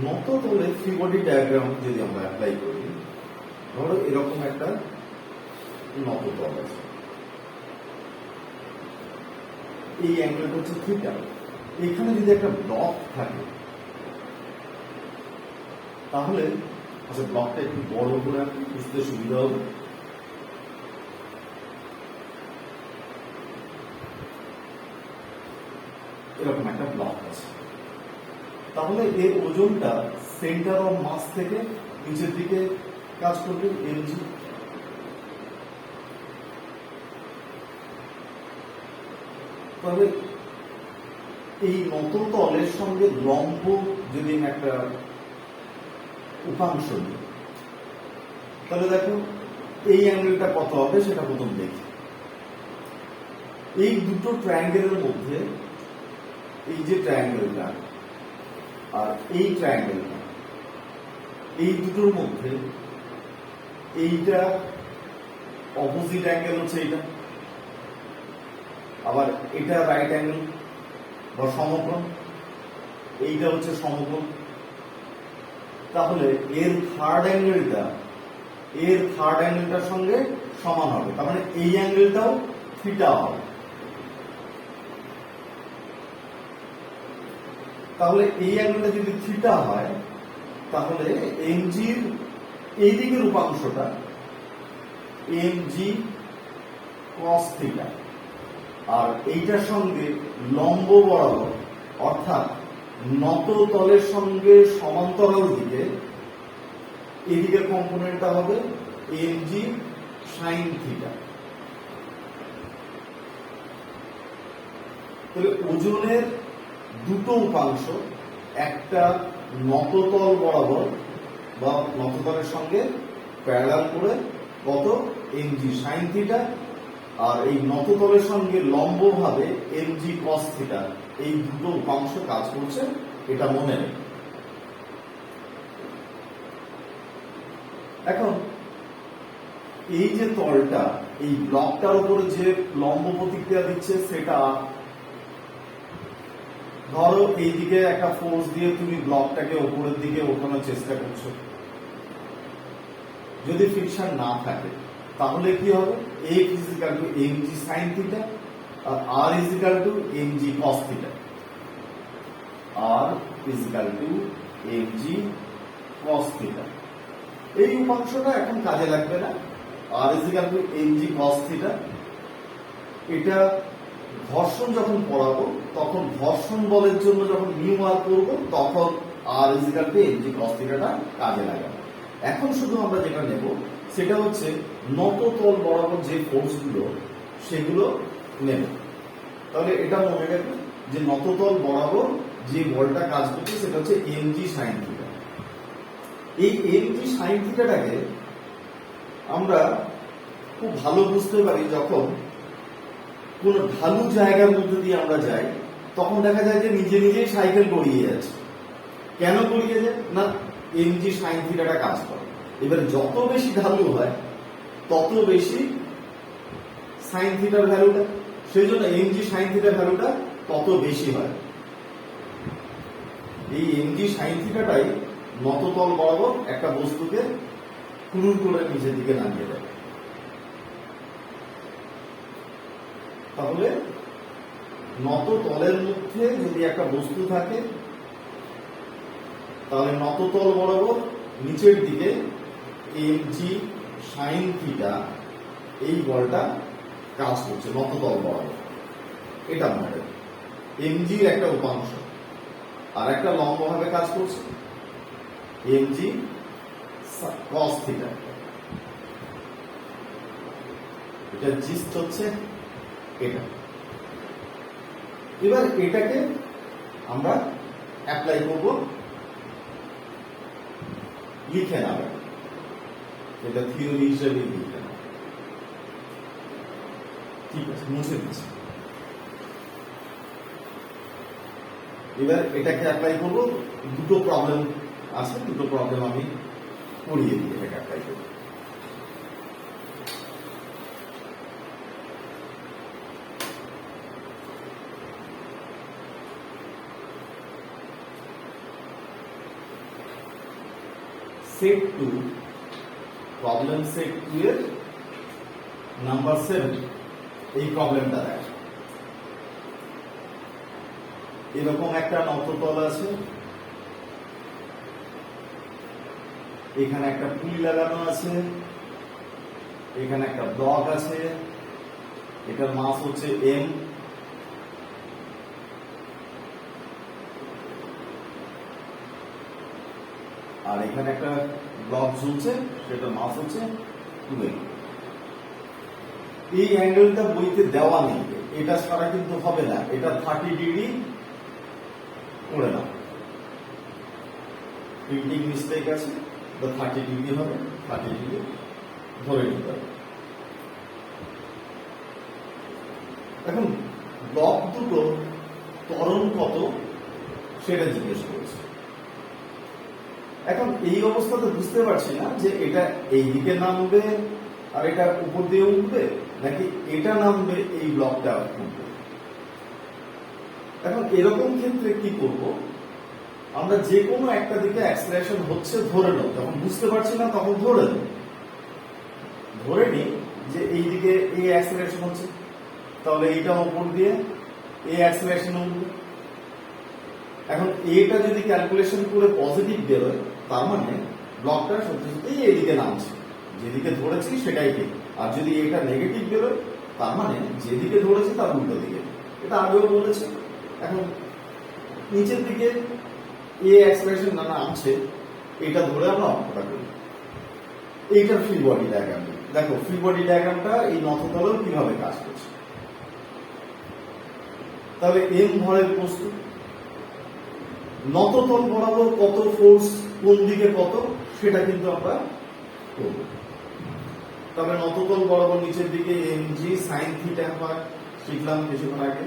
নত তলে free body diagram যদি আমরা অ্যাপ্লাই করি, ধরো এরকম একটা নত তল আছে, এই অ্যাঙ্গেলটা হচ্ছে থিটা। এখানে যদি একটা ব্লক থাকে তাহলে আচ্ছা ব্লকটা একটু বড় করে বুঝতে সুবিধা হবে। এরকম একটা ব্লক আছে, তাহলে এর ওজনটা সেন্টার অফ মাস থেকে নিচের দিকে কাজ করবে mg। তবে এই নত তলের সঙ্গে লম্ব যদি একটা উপাংশ নিই, তাহলে দেখো এই অ্যাঙ্গেলটা কত হবে সেটা প্রথম দেখি। এই দুটো ট্রায়াঙ্গেলের মধ্যে এই যে ট্রায়াঙ্গেলটা আর এই ট্রায়াঙ্গেলটা, এই দুটোর মধ্যে এইটা অপোজিট অ্যাঙ্গেল হচ্ছে এইটা, আবার এটা রাইট অ্যাঙ্গেল বা সমকোণ, এইটা হচ্ছে সমকোণ। তাহলে এর থার্ড অ্যাঙ্গেলটার সঙ্গে সমান হবে, তার মানে এই অ্যাঙ্গেলটাও থিটা হবে। তাহলে এই অ্যাঙ্গেলটা যদি থিটা হয় তাহলে এমজির এই দিকের উপাংশটা এমজি কস থিটা, আর এইটার সঙ্গে লম্ব বরাবর অর্থাৎ নত তলের সঙ্গে সমান্তরাল দিকে এদিকের কম্পোনেন্টটা হবে এমজি সাইন থিটা। তাহলে ওজনের দুটো উপাংশ, একটা নততল বরাবর বা নততলের সঙ্গে প্যারালাল করে কত এমজি সাইন থিটা, আর এই নততলের সঙ্গে লম্বভাবে এমজি কস থিটা, এই দুটো উপাংশ কাজ করছে, এটা মনে নেই। এখন এই যে তলটা, এই ব্লকটার উপরে যে লম্ব প্রতিক্রিয়া দিচ্ছে সেটা, ধরো এইদিকে একটা ফোর্স দিয়ে তুমি ব্লকটাকে উপরের দিকে ওঠানোর চেষ্টা করছো, যদি ফ্রিকশন না থাকে তাহলে কি হবে, F equal to mg sin theta আর R is equal to mg cos theta, R is equal to mg cos theta. এই উপাংশটা এখন কাজে লাগবে না, R is equal to mg cos theta. এটা ঘর্ষণ যখন পড়াবো তখন ঘর্ষণ বলের জন্য যখন মিউ আর করবো তখন R is equal to mg cos থিটাটা কাজে লাগাবো। এখন শুধু আমরা যেটা নেব সেটা হচ্ছে নততল বরাবর যে ফোর্সগুলো সেগুলো নেব। তাহলে এটা মনে রাখবে যে নততল বরাবর যে বলটা কাজ করছে সেটা হচ্ছে mg sin থিটা। এই mg sin থিটাটাকে আমরা খুব ভালো বুঝতে পারি যখন কোন ঢালু জায়গার মধ্যে দিয়ে আমরা যাই, তখন দেখা যায় যে নিজে নিজেই সাইকেল গড়িয়ে যাচ্ছে। কেন গড়িয়ে যায় না, mg sin থিটাটা কাজ করে। এবার যত বেশি ঢালু হয় তত বেশি সাইন থিটার ভ্যালুটা, সেই জন্য mg sin থিটার ভ্যালুটা তত বেশি হয়। এই mg sin থিটাটাই নততল বরাবর একটা বস্তুকে কুড়ুল করে নিচের দিকে নামিয়ে দেয়। তাহলে নত তলের মধ্যে যদি একটা বস্তু থাকে তাহলে নততল বরাবর নিচের দিকে mg sin থিটা এই বলটা কাজ করছে নততল বরাবর, এটা মনে রাখবে। mg এর একটা উপাংশ আর একটা লম্বভাবে কাজ করছে mg cos থিটা। এটা জিস্ট হচ্ছে এটা। এবার এটাকে আমরা অ্যাপ্লাই করব, লিখে নেব, এটা থিওরি হিসেবে লিখে নেব। ঠিক আছে, মুছে দিচ্ছি। এবার এটাকে অ্যাপ্লাই করব, দুটো প্রবলেম আছে, দুটো প্রবলেম আমি করিয়ে দিই এটাকে অ্যাপ্লাই করব। সেট 2 প্রবলেম সেট 2 এর নাম্বার 7 এই প্রবলেমটা দেখ এরকম একটা নততল আছে, এখানে একটা পুলি লাগানো আছে, এখানে একটা ব্লক আছে, এটার মাস হচ্ছে m, আর এখানে একটা ব্লক ঝুলছে সেটার মাস হচ্ছে 2m। এই অ্যাঙ্গেলটা বইতে দেওয়া নেই, এটা ছাড়া কিন্তু হবে না, এটা 30 ডিগ্রি করে নাও, প্রিন্টিং মিস্টেক আছে, তো 30 ডিগ্রি হবে, 30 ডিগ্রি ধরে নিতে হবে। এখন ব্লক দুটো ত্বরণ কত সেটা জিজ্ঞেস করেছে। এখন এই অবস্থাতে বুঝতে পারছি না যে এটা এই দিকে নামবে আর এটা উপর দিয়ে উঠবে নাকি এটা নামবে এই ব্লকটা উঠবে। এখন এরকম ক্ষেত্রে কি করব, আমরা যে কোনো একটা দিকে অ্যাক্সেলারেশন হচ্ছে ধরে নেব, যখন বুঝতে পারছি না তখন ধরে নেব, ধরে নিই যে এই দিকে এই অ্যাক্সেলারেশন হচ্ছে, তাহলে এইটা উপর দিয়ে এই অ্যাক্সেলারেশন উঠবে। এখন এটা যদি ক্যালকুলেশন করে পজিটিভ বেরোয় তার মানে ব্লকটা সত্যি সত্যি এইদিকে নামছে, যেদিকে ধরেছি সেটাই ঠিক। আর যদি এটা নেগেটিভ বেরোয় তার মানে যেদিকে ধরেছি তার উল্টো দিকে, এটা আগেও বলেছে। এখন নিচের দিকে এ অ্যাক্সেলারেশন না নামছে এটা ধরে আমরা অঙ্কটা করি। এইটার ফ্রি বডি ডায়াগ্রাম দেখো, ফ্রি বডি ডায়াগ্রামটা এই নততলেও কিভাবে কাজ করছে। তাহলে এম ভরের বস্তু, নততল বরাবর কত ফোর্স কোন দিকে কত সেটা কিন্তু আমরা করব। তবে নততল বরাবর নিচের দিকে এম জি সাইন থিটা আমরা শিখলাম কিছুক্ষণ আগে।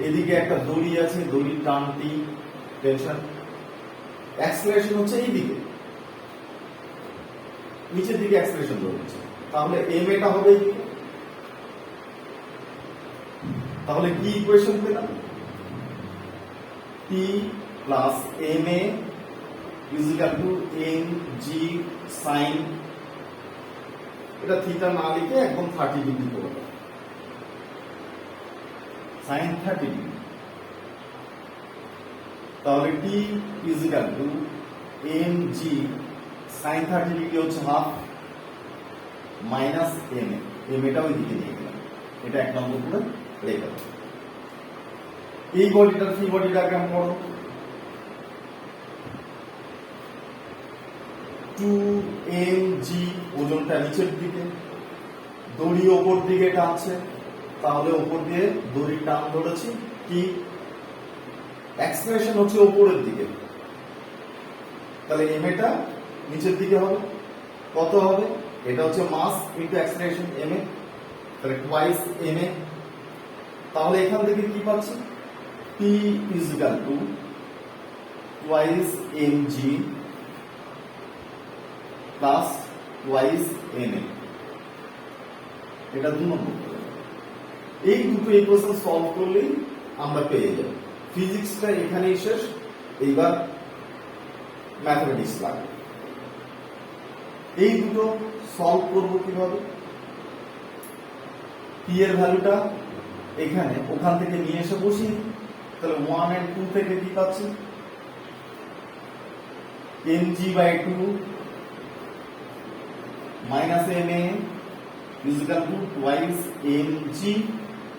এদিকে একটা দড়ি আছে, দড়ির টান টি, টেনশন, অ্যাক্সেলারেশন হচ্ছে এই দিকে, নিচের দিকে অ্যাক্সেলারেশন ধরেছে, তাহলে এম এটা হবে এইদিকে। তাহলে কি ইকুয়েশন পেলাম, P plus M A is equal to M G sine, এটা থিটা না লিখে একদম 30 ডিগ্রি করে দাও, সাইন 30 ডিগ্রি। তাহলে T is equal to M G sine 30 degree হচ্ছে half minus M A, M এটা ওই দিকে নিয়ে গেলাম, এটা এক নম্বর করে রেখে দাও। এই বডিটার ফ্রি বডি ডায়াগ্রাম করো, 2mg ওজনটা নিচের দিকে, দড়ি ওপর দিকে টানছে, তাহলে ওপর দিয়ে দড়ির টান ধরেছি, কি অ্যাক্সেলারেশন হচ্ছে ওপরের দিকে, তাহলে এম এটা নিচের দিকে হবে, কত হবে, এটা হচ্ছে মাস ইনটু অ্যাক্সেলারেশন এম এ, তাহলে টুয়াইস এম এ। তাহলে এখান থেকে কি পাচ্ছি, P is equal to twice mg plus twice ma, এটা 2 নম্বর। এই দুটো ইকুয়েশন সলভ করলেই আমরা পেয়ে যাব। ফিজিক্সটা এখানেই শেষ, এইবার ম্যাথমেটিক্স লাগবে। এই দুটো সলভ করব কিভাবে, p এর ভ্যালুটা এখানে ওখান থেকে নিয়ে এসে বসিয়ে, তাহলে 1 and 2 থেকে কি পাচ্ছি, mg/2 minus ma is equal to twice mg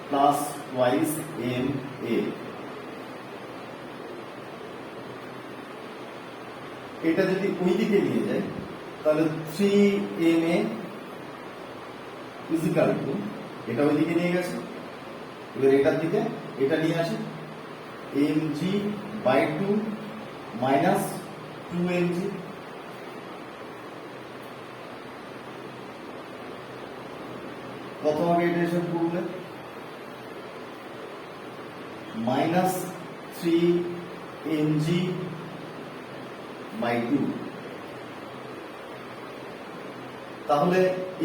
plus twice ma। এটা যদি ওই দিকে নিয়ে যায় তাহলে 3ma is equal to, এটা ওই দিকে নিয়ে গেছে, এবার এটার দিকে এটা নিয়ে আসি, mg/2 minus 2mg, কত হবে এটা এসে করলে minus 3mg/2। তাহলে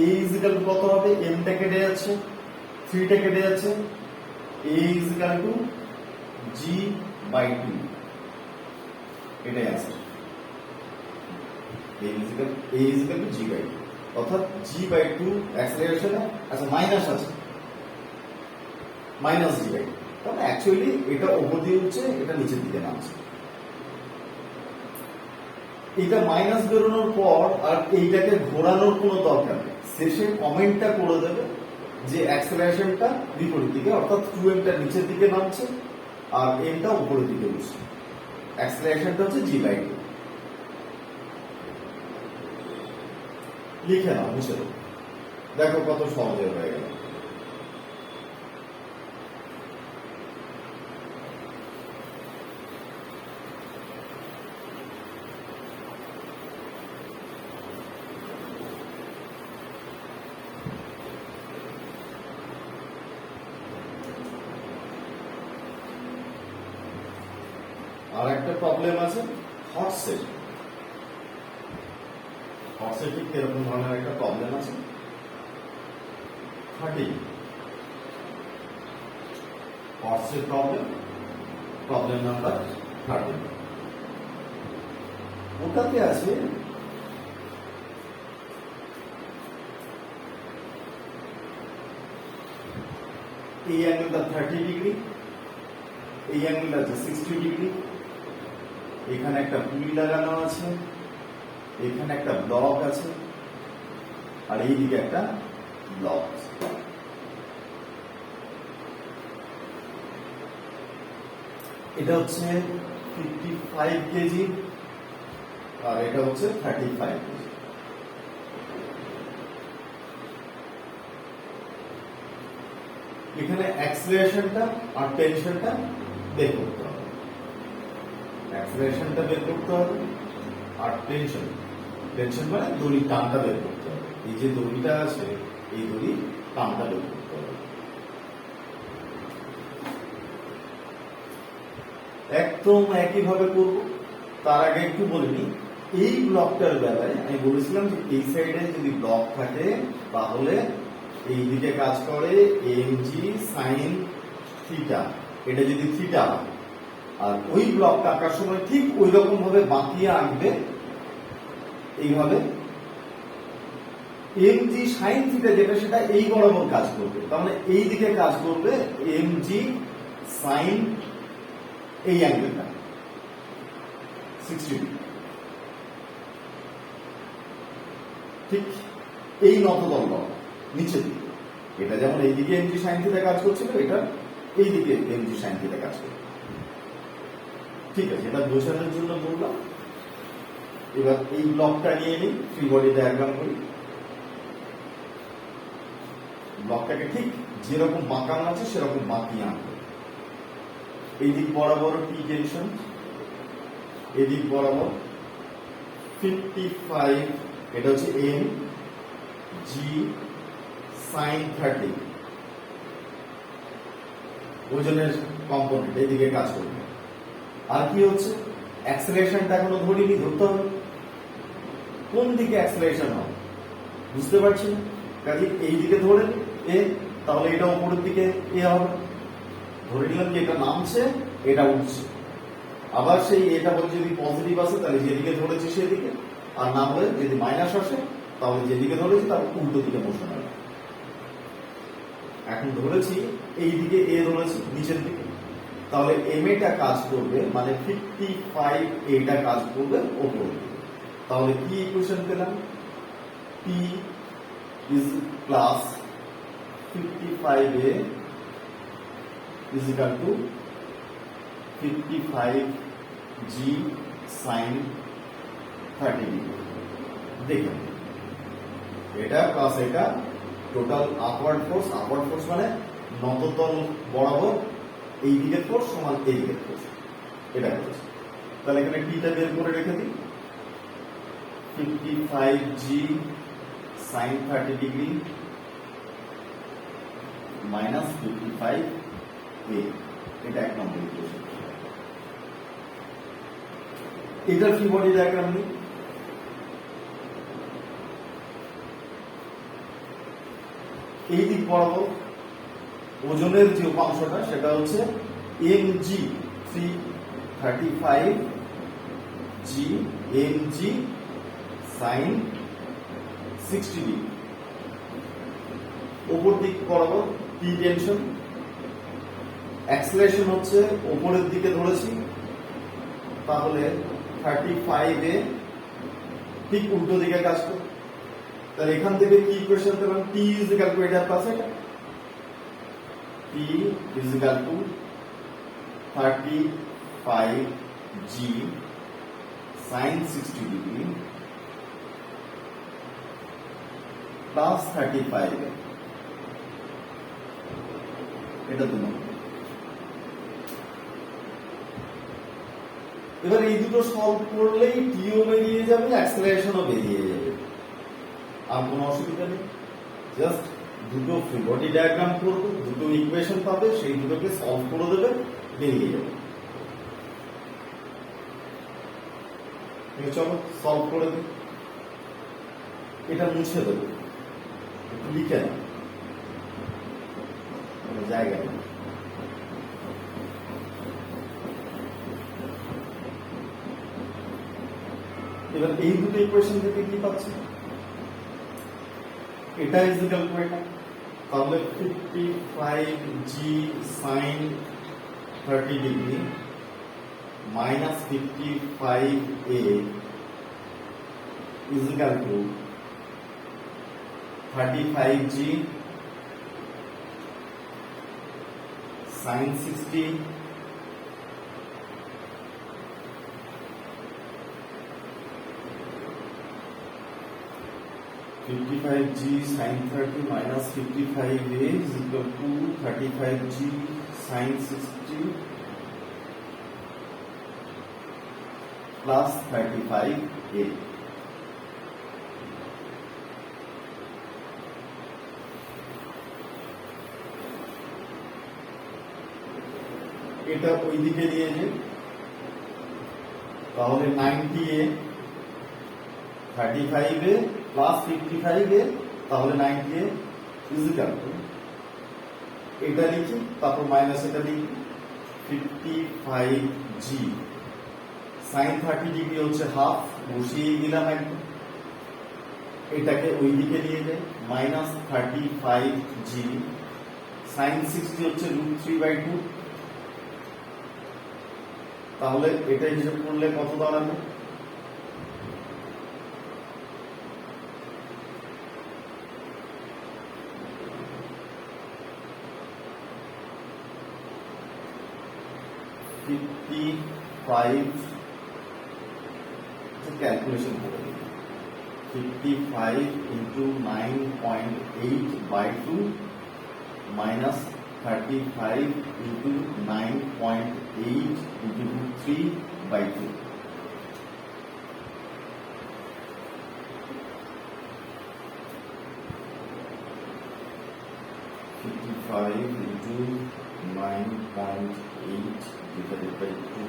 a is equal to কত হবে, m টা কেটে যাচ্ছে, 3 টা কেটে যাচ্ছে, a is equal to g/2, এটাই আছে। a is equal to g by 2 অর্থাৎ g by 2 অ্যাক্সেলারেশনে আচ্ছা মাইনাস আছে মাইনাস g by 2 তাহলে অ্যাকচুয়ালি এটা উপর দিয়ে উঠছে এটা নিচের দিকে নামছে এটা মাইনাস বেরোনোর পর আর এইটাকে ঘোরানোর কোনো দরকার নেই শেষে কমেন্টটা করে দেবে যে অ্যাক্সেলারেশনটা বিপরীত দিকে অর্থাৎ 2m টা নিচের দিকে নামছে আর m টা উপরের দিকে উঠছে অ্যাক্সেলারেশনটা হচ্ছে g by 2 লিখে নাও মুছে দাও দেখো কত সহজে হয়ে গেল আর একটা প্রবলেম আছে হট সেট হট সেটে এরকম ধরনের একটা প্রবলেম আছে 30 হট সেট প্রবলেম নাম্বার 30 ওটাতে আছে এই অ্যাঙ্গেলটা 30 ডিগ্রি এই অ্যাঙ্গেলটা আছে 60 ডিগ্রি এখানে একটা পুলি লাগানো আছে এখানে একটা ব্লক আছে আর এইদিকে একটা ব্লক আছে এটা হচ্ছে 55 কেজি আর এটা হচ্ছে 35 কেজি এখানে অ্যাক্সিলারেশনটা আর টেনশনটা বের করতে হবে অ্যাক্সিলারেশনটা বের করতে হবে আর টেনশন মানে দড়ির টানটা বের করতে হবে এই যে দড়িটা আছে এই দড়ির টানটা বের করতে হবে একদম একইভাবে করব তার আগে একটু বলে নিই এই ব্লকটার বেলায় আমি বলেছিলাম যে এই সাইডে যদি ব্লক থাকে তাহলে এই দিকে কাজ করে mg sin থিটা এটা যদি থিটা আর ওই ব্লকটা আঁকার সময় ঠিক ওই রকম ভাবে বাঁকিয়ে আঁকবে এইভাবে mg sin থিটা যেটা সেটা এই বরাবর কাজ করবে তার মানে এই দিকে কাজ করবে mg sin এই অ্যাঙ্গেলটা 60 ডিগ্রি ঠিক এই নতদল ব্লক নিচের দিকে এটা যেমন এইদিকে mg sin থিটা কাজ করছিল এটা এইদিকে mg sin থিটা কাজ করবে ঠিক আছে এটা বোঝানোর জন্য বললাম এবার এই ব্লকটা নিয়ে নিই ফ্রি বডি ডায়াগ্রাম করি ব্লকটাকে ঠিক যেরকম বাঁকানো আছে সেরকম বাঁকিয়ে আনবে এই দিক বরাবর টি টেনশন এই দিক বরাবর 55 এটা হচ্ছে m g sin 30 ওজনের কম্পোনেন্ট এইদিকে কাজ করবে আর কি হচ্ছে অ্যাক্সেলারেশনটা এখনো ধরিনি ধরতে হবে কোন দিকে অ্যাক্সেলারেশন হবে বুঝতে পারছেন কাজে এই দিকে ধরে এ তাহলে এটা উপরের দিকে এ হবে ধরে নিলাম যে এটা নামছে এটা উঠছে আবার সেই এটা বলে যদি পজিটিভ আসে তাহলে যেদিকে ধরেছে সেদিকে আর না হলে যদি মাইনাস আসে তাহলে যেদিকে ধরেছি তার উল্টো দিকে মোশন হবে এখন ধরেছি এই দিকে এ ধরেছি নিচের দিকে তাহলে এম এটা কাজ করবে মানে 55 এটা কাজ করবে উপরের দিকে তাহলে কি ইকুয়েশন পেলাম p is plus 55a is equal to 55g sin 30 degree দেখুন এটা প্লাস এটা টোটাল আপওয়ার্ড ফোর্স মানে নততল বরাবর এই দিকের ফোর্স সমান এই দিকের ফোর্স এটা হচ্ছে তাহলে এখানে টিটা বের করে রেখে দিই 55g sin 30 degree minus 55a এটা এক নম্বর ইকুয়েশন এটার ফ্রি বডি ডায়াগ্রাম নিই এই দিক বরাবর ওজনের যে উপাংশটা সেটা হচ্ছে mg 335g mg sign 60 degree. উপর দিক বরাবর টি টেনশন, অ্যাক্সেলারেশন হচ্ছে উপরের দিকে ধরেছি, তাহলে 35 এ ঠিক উল্টো দিকে কাজ করবে। তাহলে এখান থেকে কি ইকুয়েশন পেলাম? টি ইজ ইকুয়াল টু এটার পাশে এটা, T is equal to 35g sin 60 degree plus 35 এটা 2 নম্বর। এবার এই দুটো সলভ করলেই টিও বেরিয়ে যাবে, অ্যাক্সেলারেশনও বেরিয়ে যাবে, আর কোনো অসুবিধা নেই। জাস্ট দুটো ফ্রি বডি ডায়াগ্রাম করবে, দুটো ইকুয়েশন পাবে, সেই দুটোকে সলভ করে দেবে, বেরিয়ে যাবে। চলো সলভ করে দিই। এটা মুছে দেবো, একটু লিখে না, জায়গা নেই। এবার এই দুটো ইকুয়েশন থেকে কি পাচ্ছি? এটা ইজ ইকুয়াল টু এটা, তাহলে 55g sin 30 degree minus 55a is equal to 35g sin 60 55g sin 30 minus 55a is equal to 35g sin 60 plus 35a। এটা ওই দিকে নিয়ে যে, তাহলে 90a 35a প্লাস 55a, তাহলে 90a ইজ ইকুয়াল টু এটা লিখি, তারপর মাইনাস এটা লিখি 55g sin 30 ডিগ্রি হচ্ছে হাফ, বসিয়ে দিলাম একদম, এটাকে ওই দিকে নিয়ে যাই, মাইনাস 35g sin 60 হচ্ছে √3/2, তাহলে এটা হিসাব করলে কত দাঁড়াবে? ক্যালকুলেশন করে 55 into 9.8/2 minus 35 into 9.8 into 3/2. into 9.8 divided by 2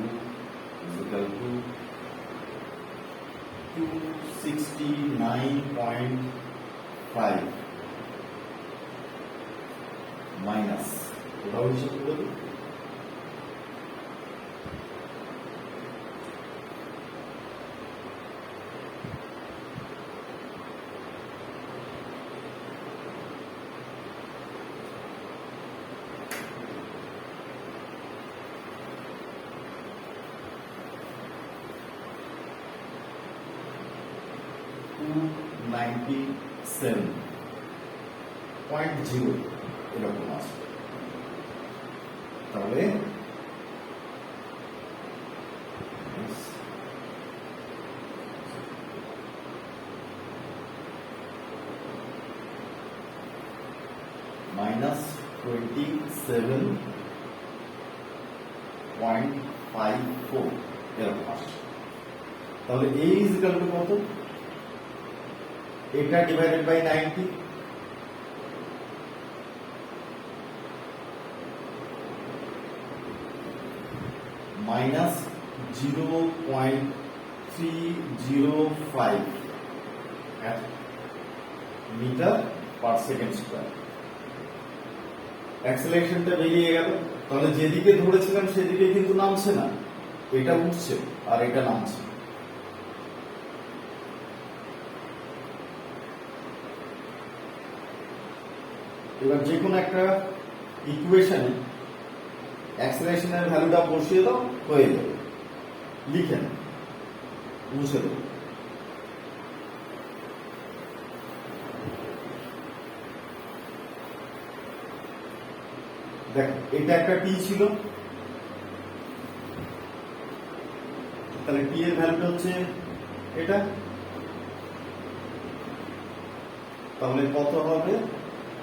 is equal to 269.5 minus এটাও হিসাব করে দিই, $97.0 এরকম আছে। তাহলে minus 27.54 এরকম আসছে। তাহলে a is equal to কত? এটা divided by 90, minus 0.305 metre per second square. অ্যাক্সেলারেশনটা বেরিয়ে গেল, তাহলে যেদিকে ধরেছিলাম সেদিকে কিন্তু নামছে না, এটা উঠছে আর এটা নামছে। এবার যে কোনো একটা ইকুয়েশনে অ্যাক্সেলারেশনের ভ্যালুটা বসিয়ে দাও, হয়ে যাবে। লিখে নাও, মুছে দেবো। দেখ, এটা একটা টি ছিল, তাহলে টি এর ভ্যালুটা হচ্ছে এটা, তাহলে কত হবে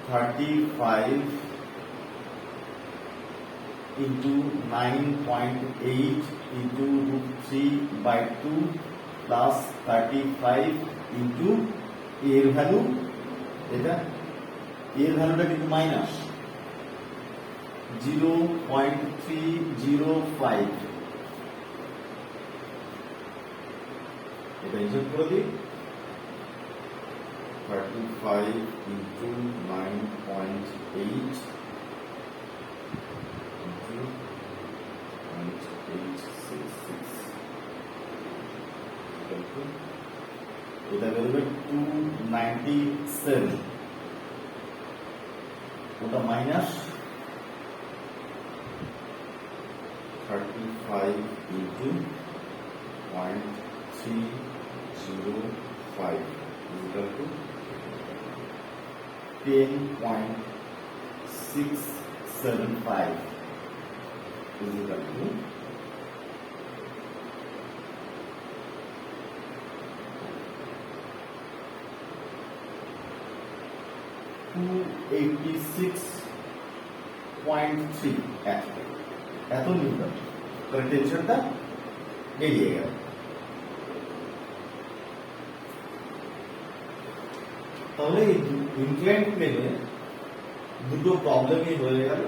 35 into 9.8 into √3/2 plus 35 into এর ভ্যালু, এটা এর ভ্যালুটা কিন্তু মাইনাস 0.305, এটা হিসাব করে দিই। 35 into 9.8 into 0.866, এটা বেরোবে 297, ওটা minus 35 into 0.305 equal to 10.675 is equal to 286.3 এত নিউটন। তাহলে টেনশনটা বেরিয়ে গেল। তাহলে ইনক্লাইন্ড প্লেনে দুটো প্রবলেমই হয়ে গেল।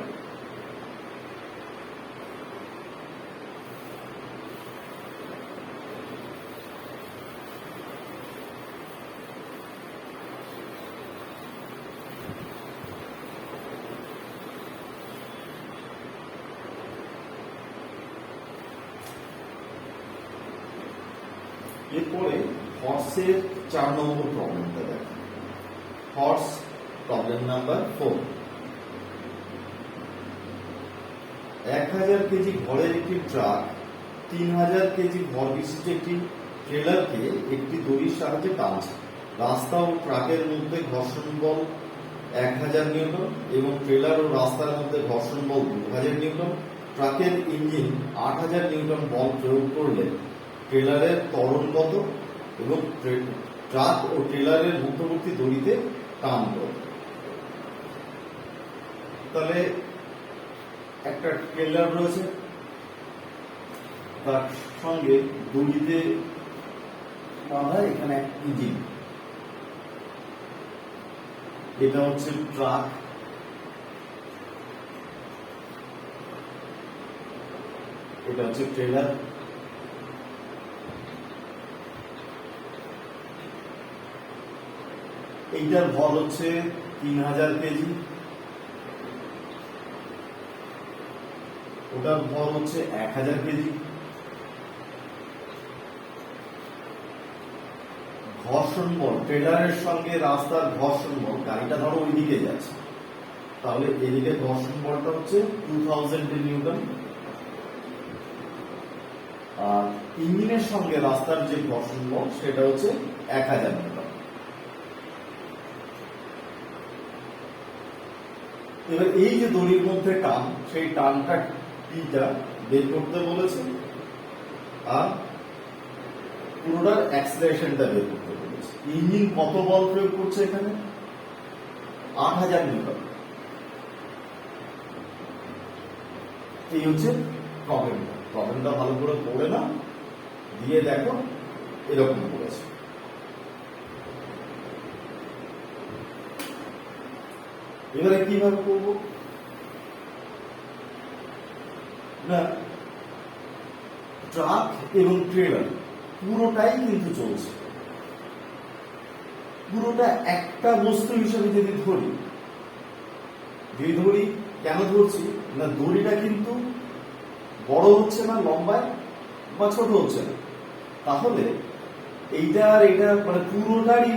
এরপরে হর্সের 4 নম্বর প্রবলেমটা দেখো। Horse problem number 4। 1000 কেজি ভরের একটি ট্রাক 3000 কেজি ভর বিশিষ্ট একটি ট্রেলারকে একটি দড়ির সাহায্যে টানছে। রাস্তা ও ট্রাকের মধ্যে ঘর্ষণ বল 1000 নিউটন এবং ট্রেলার ও রাস্তার মধ্যে ঘর্ষণ বল 2000 নিউটন। ট্রাকের ইঞ্জিন 8000 নিউটন বল প্রয়োগ করলে ট্রেলারের ত্বরণ কত এবং ট্রাক ও ট্রেলারের মধ্যবর্তী দড়িতে টান কত। তাহলে একটা ট্রেলার রয়েছে, তার সঙ্গে দড়িতে বাঁধা এখানে ইঞ্জিন, এটা হচ্ছে ট্রাক, এটা হচ্ছে ট্রেলার। এইটার ভর হচ্ছে 3000 কেজি, ওটার ভর হচ্ছে 1000 কেজি। ঘর্ষণ বল ট্রেলারের সঙ্গে রাস্তার ঘর্ষণ বল, গাড়িটা ধরো ওই দিকে যাচ্ছে, তাহলে এদিকে ঘর্ষণ বলটা হচ্ছে 2000 নিউটন, আর ইঞ্জিনের সঙ্গে রাস্তার যে ঘর্ষণ বল সেটা হচ্ছে 1000 নিউটন। এবার এই যে দড়ির মধ্যে টান, সেই টানটা টিটা বের করতে বলেছে, আর পুরোটার অ্যাক্সিলারেশনটা বের করতে বলেছে। ইঞ্জিন কত বল প্রয়োগ করছে এখানে? 8000 নিউটন। এই হচ্ছে প্রবলেমটা। প্রবলেমটা ভালো করে পড়ে না, দিয়ে দেখো এরকম করেছে। এবারে কিভাবে করব না, ট্রাক এবং ট্রেলার পুরোটাই কিন্তু চলছে, পুরোটা একটা বস্তু হিসেবে যদি ধরি, কেন ধরছি না, দড়িটা কিন্তু বড় হচ্ছে না লম্বায় বা ছোট হচ্ছে না, তাহলে এইটা আর এটা মানে পুরোটারই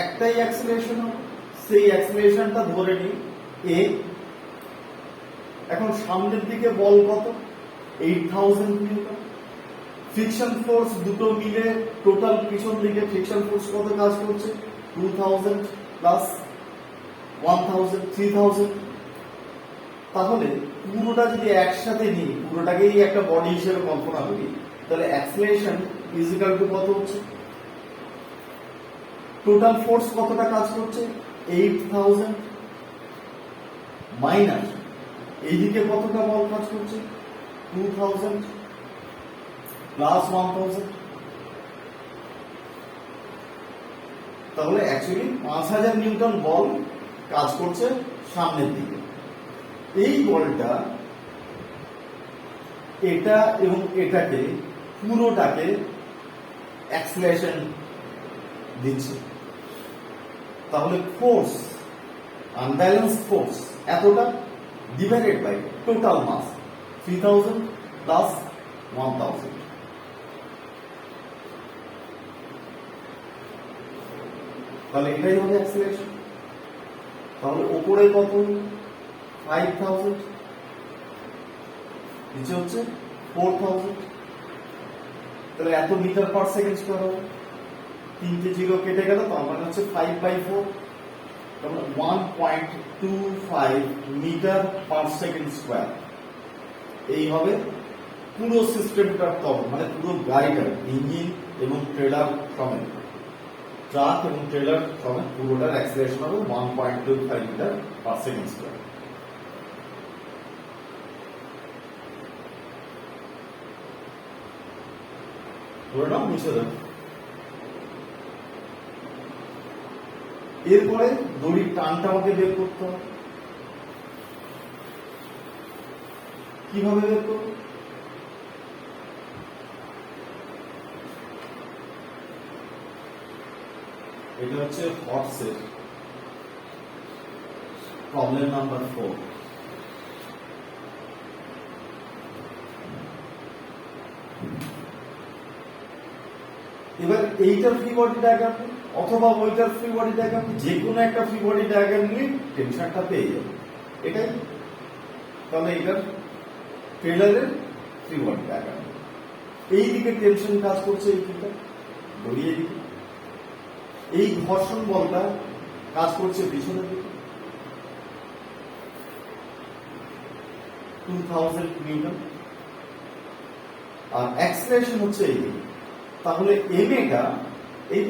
একটাই অ্যাক্সিলারেশন হবে, সেই অ্যাক্সিলারেশনটা ধরে নিই a। এখন সামনের দিকে বল কত? 8000 নিউটন। ফ্রিকশন ফোর্স দুটো মিলে টোটাল পিছন দিকে ফ্রিকশন ফোর্স কত কাজ করছে? 2000 প্লাস 1000 3000। তাহলে পুরোটা যদি একসাথে নিই, পুরোটাকেই একটা বডি হিসেবে কল্পনা করি, তাহলে অ্যাক্সিলারেশন ইজ ইকুয়াল টু কত হচ্ছে? টোটাল ফোর্স কতটা কাজ করছে? 8000 মাইনাস এইদিকে কতটা বল কাজ করছে? 2000 প্লাস 1000। তাহলে অ্যাকচুয়ালি 5000 নিউটন বল কাজ করছে সামনের দিকে। এই বলটা এটা এবং এটাকে পুরোটাকে অ্যাক্সিলারেশন দিচ্ছে। তাহলে ফোর্স, আনব্যালেন্স ফোর্স এতটা divided by total mass 3000 plus 1000। তাহলে এটাই হবে অ্যাক্সিলারেশন। তাহলে উপরে কত? 5000, নিচে হচ্ছে 4000। তাহলে এত মিটার পার সেকেন্ড স্কয়ার হবে। তিনটে জিরো কেটে গেল, তার মানে হচ্ছে 5/4, তাহলে 1.25 মিটার পার সেকেন্ড স্কয়ার। এই হবে পুরো সিস্টেমটার তখন, মানে পুরো গাড়িটার ইঞ্জিন এবং ট্রেলার সমেত, ট্রাক এবং ট্রেলার সমেত পুরোটার অ্যাক্সিলারেশন হবে 1.25 মিটার পার সেকেন্ড স্কয়ার। ধরে নাও মুছে দেব। এরপরে দড়ির টানটা আমাকে বের করতে হবে। কিভাবে বের করব? এটা হচ্ছে হর্সের প্রবলেম নাম্বার 4। এবার এইটার ফ্রি বডি ডায়াগ্রাম অথবা ওইটার ফ্রি বডি ডায়াগ্রাম, যে কোনো একটা ফ্রি বডি ডায়াগ্রাম নিয়ে টেনশনটা পেয়ে যাবে। এটাই তাহলে এটার ট্রেলারের ফ্রি বডি ডায়াগ্রাম। এই দিকে টেনশন কাজ করছে, এই দিকটা দড়িয়ে দিকে। এই ঘর্ষণ বলটা কাজ করছে পিছনের দিকে 2000 নিউটন, আর অ্যাক্সিলারেশন হচ্ছে এই দিকে। তাহলে এম এটা এই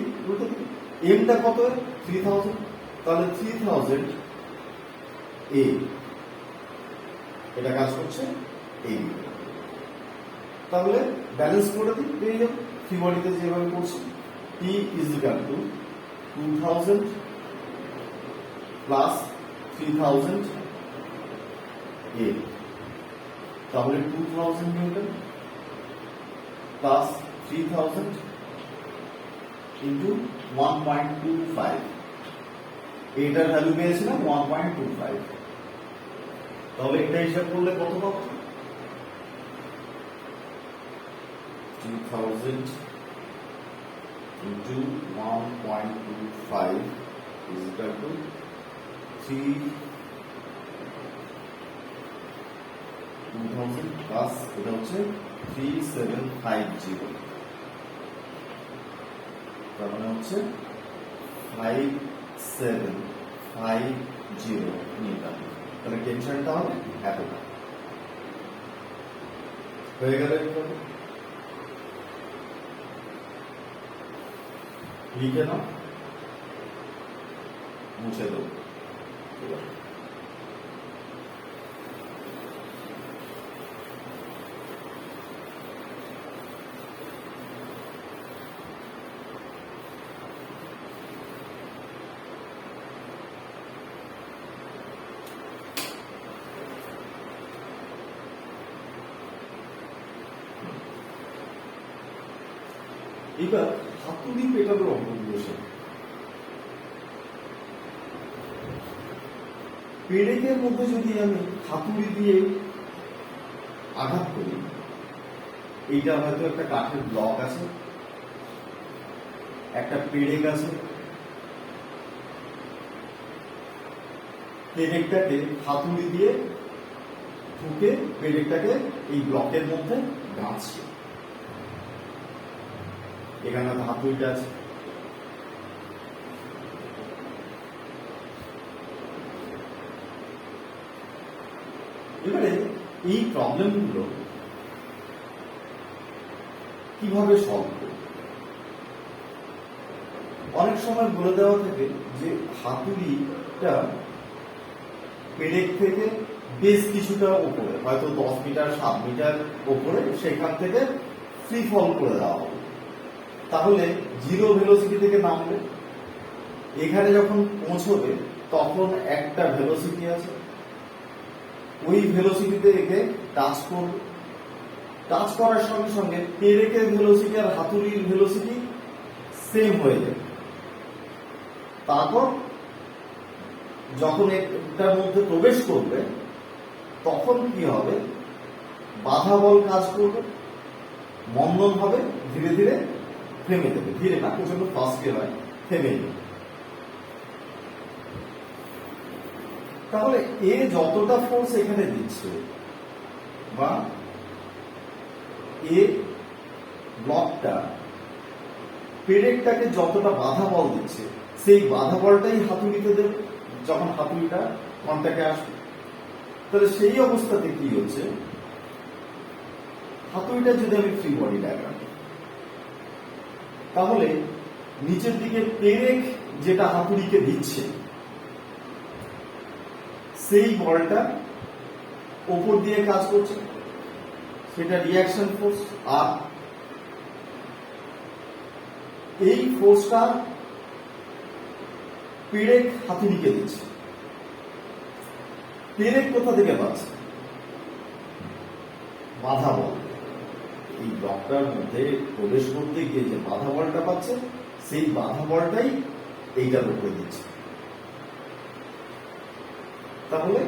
এমটা কত? 3000। তাহলে 3000 এ এটা কাজ করছে এই দিকে। তাহলে ব্যালেন্স করে দিই, পেয়ে যাবো ফ্রি বডিতে যেভাবে করছি। P is equal to 2000 plus 3000 এ। তাহলে 2000 নিউটন প্লাস 3000 ইন্টু 1.25। এটার ভ্যালু পেয়েছিলাম 1.25। তাহলে এটা হিসাব করলে কত পাবো? 2000 into 1.25 is equal to 2000 plus এটা হচ্ছে 3750, তার মানে হচ্ছে 5750 নিউটন। তাহলে টেনশনটা হবে এতটা। হয়ে গেল। লিখে নাও, মুছে দেবো। এবার হাতুড়ি পেটানোর অঙ্কগুলো শেখ। পেরেকের মধ্যে যদি আমি হাতুড়ি দিয়ে আঘাত করি, এইটা হয়তো একটা কাঠের ব্লক আছে, একটা পেরেক আছে, পেরেকটাকে হাতুড়ি দিয়ে ঠুকে পেরেকটাকে এই ব্লকের মধ্যে গাঁথছে। এখানে হাতুড়িটা আছে, এবারে এই প্রবলেমগুলো কিভাবে সলভ করব? অনেক সময় বলে দেওয়া থাকে যে হাতুড়িটা পেরেক থেকে বেশ কিছুটা উপরে, হয়তো 10 মিটার 7 মিটার উপরে, সেখান থেকে ফ্রি ফল করে দেওয়া হবে। তাহলে জিরো ভেলোসিটি থেকে নামবে, এখানে যখন পৌঁছবে তখন একটা ভেলোসিটি আছে, ওই ভেলোসিটিতে একে টাচ করবে, টাচ করার সঙ্গে সঙ্গে পেরেকের ভেলোসিটি আর হাতুড়ির ভেলোসিটি সেম হয়ে যাবে। তারপর যখন এটার মধ্যে প্রবেশ করবে তখন কি হবে, বাধা বল কাজ করবে, মন্দন হবে, ধীরে ধীরে থেমে দেবে, ধীরে না প্রচন্ড ফাস্টে হয়, থেমে যাবে। তাহলে এ যতটা ফোর্স এখানে দিচ্ছে বা এ ব্লকটা পেরেকটাকে যতটা বাধা বল দিচ্ছে, সেই বাধা বলটাই হাতুড়িতে দেবে যখন হাতুড়িটা কন্টাক্টে আসবে। তাহলে সেই অবস্থাতে কি হচ্ছে, হাতুড়িটা যদি আমি ফ্রি বডি ডায়াগ্রাম, তাহলে নিচের দিকে পেরেক যেটা হাতুড়িকে দিচ্ছে সেই বলটা উপর দিয়ে কাজ করছে, সেটা রিঅ্যাকশন ফোর্স। আর এই ফোর্সটা পেরেক হাতুড়িকে দিচ্ছে। পেরেক কোথা থেকে পাচ্ছে? বাধা বল। এই ব্লকটার মধ্যে প্রবেশ করতে গিয়ে যে বাধা বলটা পাচ্ছে, সেই বাধা বলটাই এইটার উপরে দিচ্ছে। তাহলে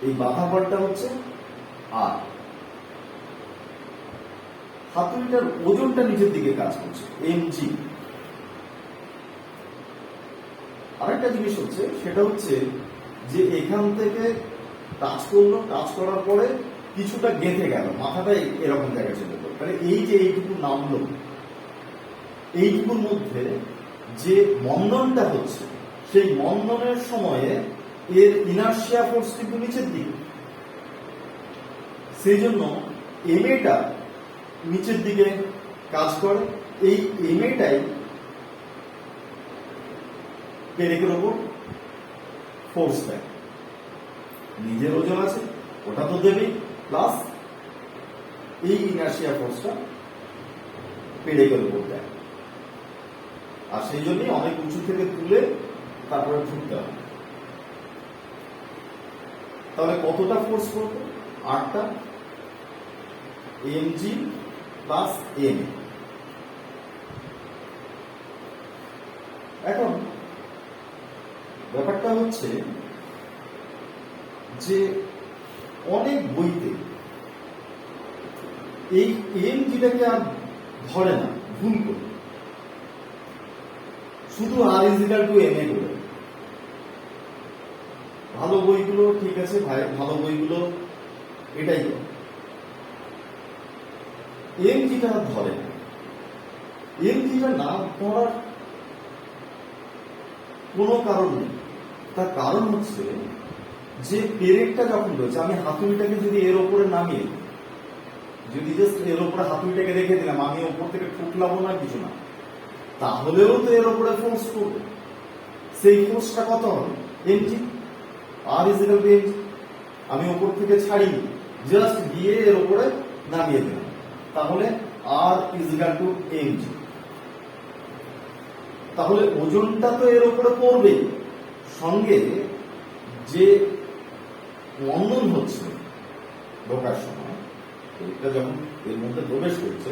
এই বাধা বলটা হচ্ছে আর হাতুড়িটার ওজনটা নিচের দিকে কাজ করছে, mg। আরেকটা জিনিস হচ্ছে, সেটা হচ্ছে যে এখান থেকে টাচ করলো, টাচ করার পরে কিছুটা গেঁথে গেল, মাথাটা এরকম জায়গায় চলে গেল। মানে এই যে এইটুকু নামলো, এইটুকুর মধ্যে যে মন্দনটা হচ্ছে, সেই মন্দনের সময়ে এর ইনার্শিয়া ফোর্স কিন্তু নিচের দিকে, সেই জন্য এমএটা নিচের দিকে কাজ করে। এই এমএটাই পেরেকের ওপর ফোর্স দেয়। নিজের ওজন আছে, ওটা তো দেবেই, প্লাস এই ইনার্শিয়া ফোর্সটা পেরেকের উপর দেয়। আর সেই জন্যই অনেক উঁচু থেকে তুলে তারপরে ঠুকতে হবে। তাহলে কতটা ফোর্স করবে? 8টা, mg প্লাস m। এখন ব্যাপারটা হচ্ছে যে অনেক বইতে এই mgটাকে আর ধরে না, ভুল করে, শুধু r = ma করে। ভালো বইগুলো ঠিক আছে ভাই, ভালো বইগুলো এটাই করে, mgটা ধরে না। mgটা না ধরার কোনো কারণ নেই। তার কারণ হচ্ছে যে পেরেকটা যখন রয়েছে, আমি হাতুড়িটাকে যদি এর ওপরে নামিয়ে, যদি জাস্ট এর ওপরে হাতুড়িটাকে রেখে দিলাম, আমি ওপর থেকে ঠুকলাবো না, কিছু না, তাহলেও তো এর ওপরে ফোর্স করবে। সেই ফোর্সটা কত হবে? mg, r = mg। আমি ওপর থেকে ছাড়ি, জাস্ট গিয়ে এর ওপরে নামিয়ে দিলাম, তাহলে r = mg। তাহলে ওজনটা তো এর উপরে পড়বে, সঙ্গে যে মন্দন হচ্ছে ঢোকার সময়, এটা যখন এর মধ্যে প্রবেশ করছে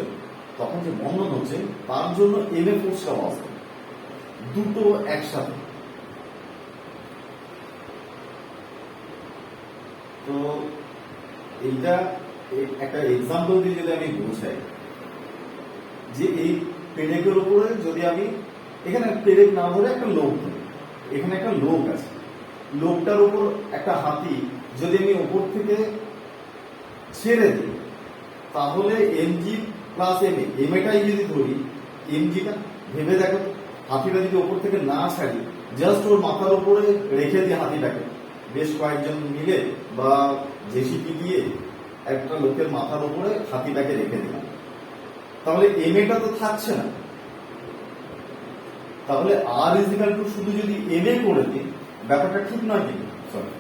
তখন যে মন্দন হচ্ছে, তার জন্য এমএ ফোর্সটাও আসবে, দুটো একসাথে। তো এইটা একটা এক্সাম্পল দিয়ে যদি আমি বোঝাই, যে এই পেরেকের উপরে যদি আমি, এখানে পেরেক না ধরে একটা লোক ধরে, এখানে একটা লোক আছে, লোকটার উপর একটা হাতি যদি আমি উপর থেকে ছেড়ে দিই, তাহলে এমজি প্লাস এমএটাই যদি ধরি, এমজিটা ভেবে দেখো, হাতিটা যদি ওপর থেকে না ছাড়ি, জাস্ট ওর মাথার উপরে রেখে দিই হাতিটাকে, বেশ কয়েকজন মিলে বা জেসিপি দিয়ে একটা লোকের মাথার উপরে হাতিটাকে রেখে দিলাম, তাহলে এমএটা তো থাকছে না। তাহলে আর ইজিক্যাল টু শুধু যদি এমএ করে দিই, ব্যাপারটা ঠিক নয় কিন্তু, সরি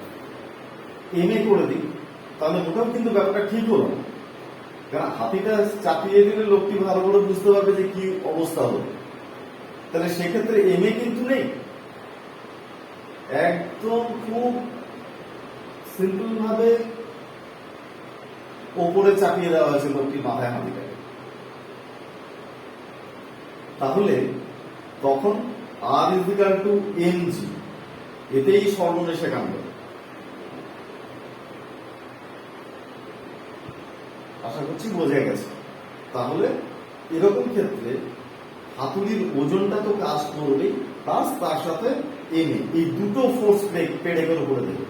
এমএ করে দিই, তাহলে মোটাও কিন্তু ব্যাপারটা ঠিক হলো না। কারণ হাতিটা চাপিয়ে দিলে লোকটি ভালো করে বুঝতে পারবে যে কি অবস্থা হবে। তাহলে সেক্ষেত্রে এমএ কিন্তু নেই, একদম খুব সিম্পল ভাবে ওপরে চাপিয়ে দেওয়া হয়েছে লোকটির মাথায় হাতিটাকে। তাহলে তখন আর ইজিক্যাল টু এমজি, এতেই সর্বনেশে কাণ্ড। আশা করছি বোঝা গেছে। তাহলে এরকম ক্ষেত্রে হাতুড়ির ওজনটা তো কাজ করবেই, প্লাস তার সাথে এমএ, এই দুটো ফোর্স পেরেকের উপরে দেবে।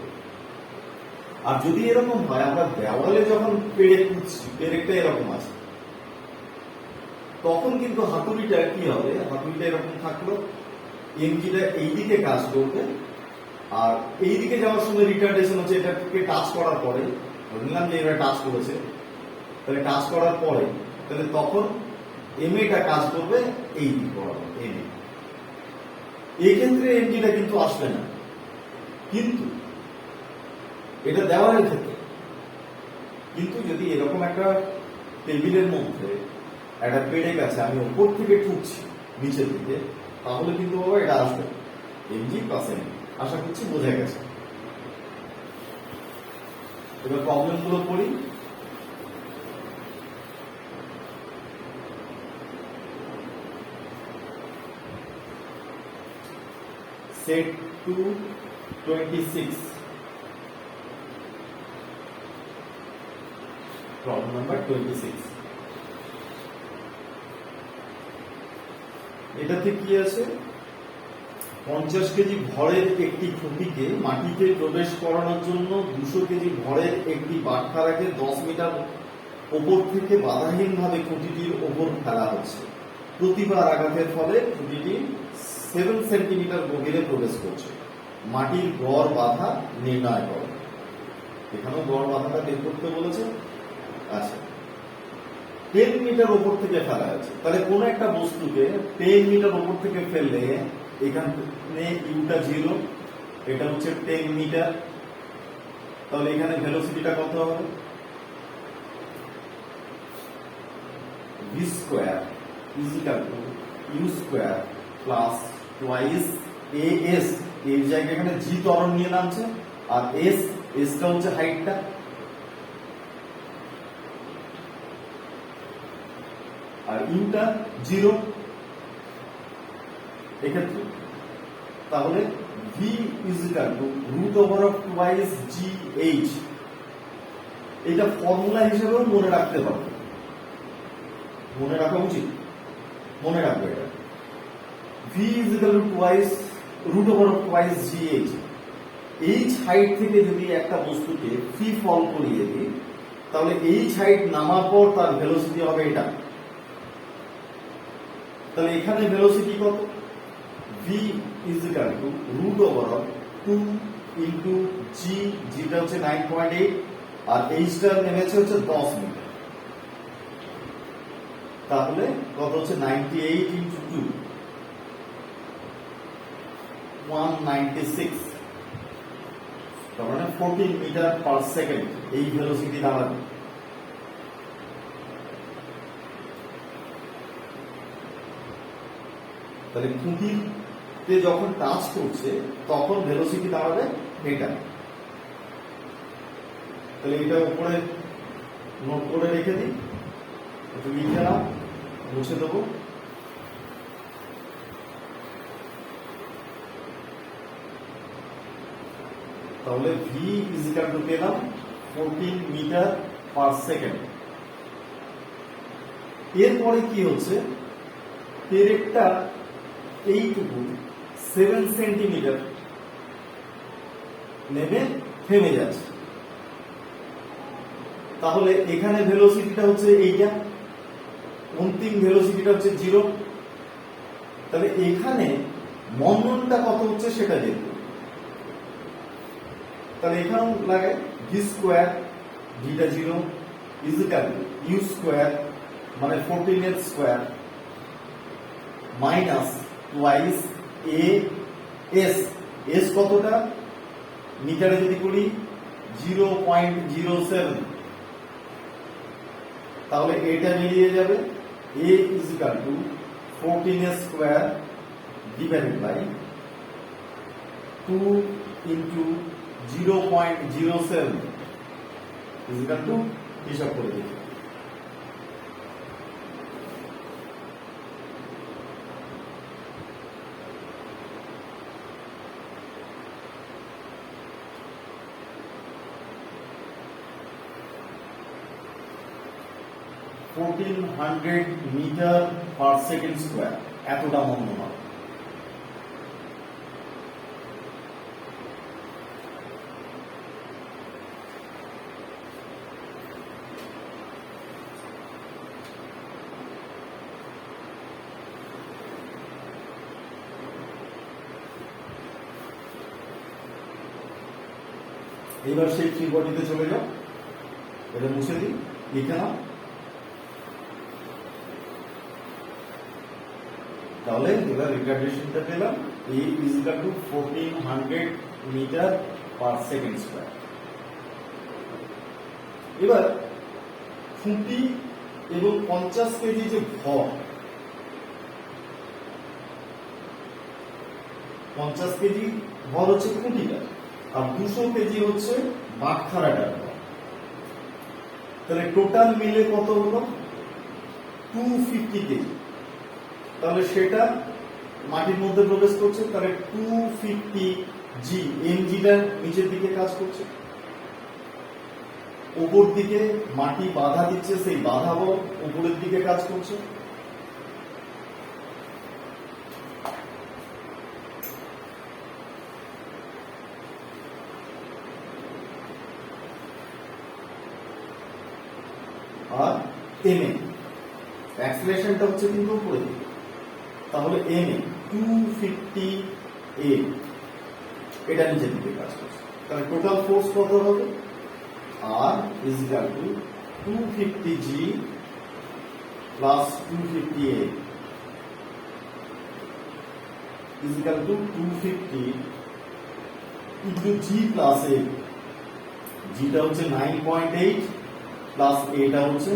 আর যদি এরকম হয়, আমরা দেওয়ালে যখন পেরেক খুঁজছি, পেরেকটা এরকম আছে, তখন কিন্তু হাতুড়িটা কি হবে, হাতুড়িটা এরকম থাকলো, এমজিটা এইদিকে কাজ করবে, আর এইদিকে যাওয়ার সময় রিটার্ডেশন হচ্ছে এটাকে টাচ করার পরে, ধরলাম যে এটা টাচ করেছে, তাহলে টাচ করার পরে তাহলে তখন এমএটা কাজ করবে এই দিক বরাবর, এমএ। এই ক্ষেত্রে এমজিটা কিন্তু আসবে না, কিন্তু এটা দেওয়ালের ক্ষেত্রে। কিন্তু যদি এরকম একটা টেবিলের মধ্যে একটা পেরেক আছে, আমি উপর থেকে ঠুকছি নিচের দিকে, তাহলে কিন্তু বাবা এটা আসবে এমজি প্লাস এমএ। আশা করছি বোঝা গেছে। এবার প্রবলেম গুলো করি। Set to 26. Problem number 26. এটাতে কি আছে, 50 কেজি ভরের একটি খুঁটিকে মাটিতে প্রবেশ করানোর জন্য 200 কেজি ভরের একটি বাটখারাকে 10 মিটার ওপর থেকে বাধাহীনভাবে খুঁটিটির ওপর ফেলা হচ্ছে। প্রতিবার আঘাতের ফলে খুঁটিটি 7 সেন্টিমিটার গভীরে প্রবেশ করছে। মাটির গড় বাধা নির্ণয় করো। এখানেও গড় বাধাটা বের করতে বলেছে। আচ্ছা, 10 মিটার উপর থেকে ফেলা আছে, তাহলে কোন একটা বস্তুকে 10 মিটার উপর থেকে ফেললে এখানে ইউটা 0, এটা হচ্ছে 10 মিটার, তাহলে এখানে ভেলোসিটিটা কত হবে, v square is equal to u square plus twice as, এর জায়গায় এখানে g ত্বরণ নিয়ে নামছে, আর s টা হচ্ছে হাইটটা, আর ইউটা 0 এক্ষেত্রে। তাহলে v is equal to root over of twice gh, এটা ফর্মুলা হিসেবেও মনে রাখতে পারবে, মনে রাখা উচিত, মনে রাখবে এটা। v is equal to twice root over of twice gh। h height থেকে যদি একটা বস্তুকে ফ্রি ফল করিয়ে দিই, তাহলে h হাইট নামার পর তার ভেলোসিটি হবে এটা। তাহলে এখানে ভেলোসিটি কত, v is equal to root over of 2 into g, যেটা হচ্ছে 9.8, আর h টা নেমেছে হচ্ছে 10 মিটার, তাহলে কত হচ্ছে 98 ইনটু 2, 196, তার মানে 14 মিটার পার সেকেন্ড এই ভেলোসিটি দাঁড়াবে। তাহলে খুঁটিতে যখন টাচ করছে তখন ভেলোসিটি দাঁড়াবে এটা। তাহলে এটা উপরে নোট করে রেখে দিই, একটু লিখে নাও, মুছে দেবো। তাহলে v ইজ ইকুয়াল টু পেলাম 14 মিটার পার সেকেন্ড। এরপরে কি হচ্ছে, পেরেকটা এইটুকু 7 সেন্টিমিটার নেমে থেমে যাচ্ছে। তাহলে এখানে ভেলোসিটিটা হচ্ছে এইটা, অন্তিম ভেলোসিটিটা হচ্ছে 0। তাহলে এখানে মন্দনটা কত হচ্ছে সেটা দেখব। তাহলে এখানেও লাগে ভি স্কোয়ার, ভিটা 0 is equal to U square মানে 14 square minus twice A S. S কতটা মিটারে যদি করি 0.07, তাহলে এটা বেরিয়ে যাবে a is equal to 14 square divided by 2 into 0.07 is equal to, হিসাব করে দেখি, মিটার পার সেকেন্ড স্কোয়ার, এতটা মন্দ নয়। এবার সেই ফ্রি বডিতে চলে যাও, এটা মুছে দিই, লিখে নাও। তাহলে এবার রিটার্ডেশনটা পেলাম a is equal to 1400 metre per second square. এবার খুঁটি এবং 50 কেজি যে ভর, 50 কেজি ভর হচ্ছে খুঁটিটা, আর 200 কেজি হচ্ছে বাটখারাটার ভর। তাহলে টোটাল মিলে কত হলো 250 কেজি। তাহলে সেটা মাটির মধ্যে প্রবেশ করছে, তাহলে 250 জি, এমজিটা নিচের দিকে কাজ করছে, উপর দিকে মাটি বাধা দিচ্ছে, সেই বাধা বল উপরের দিকে কাজ করছে। আর এমএ অ্যাক্সিলারেশনটা হচ্ছে কিন্তু উপরে দিকে, তাহলে এমএ 250 এ এটা নিচের দিকে কাজ করছে। তাহলে টোটাল ফোর্স কত হবে, R is equal to 250 g plus 250 a is equal to 250 into g plus a. জিটা হচ্ছে 9.8 প্লাস এটা হচ্ছে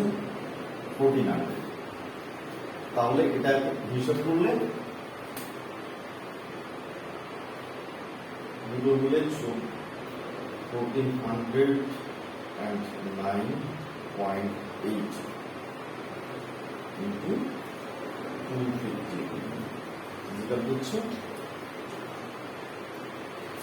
1400। তাহলে এটা হিসাব করলে দুটো মিলে 1409.8 ইন্টু 250 যেটা হচ্ছে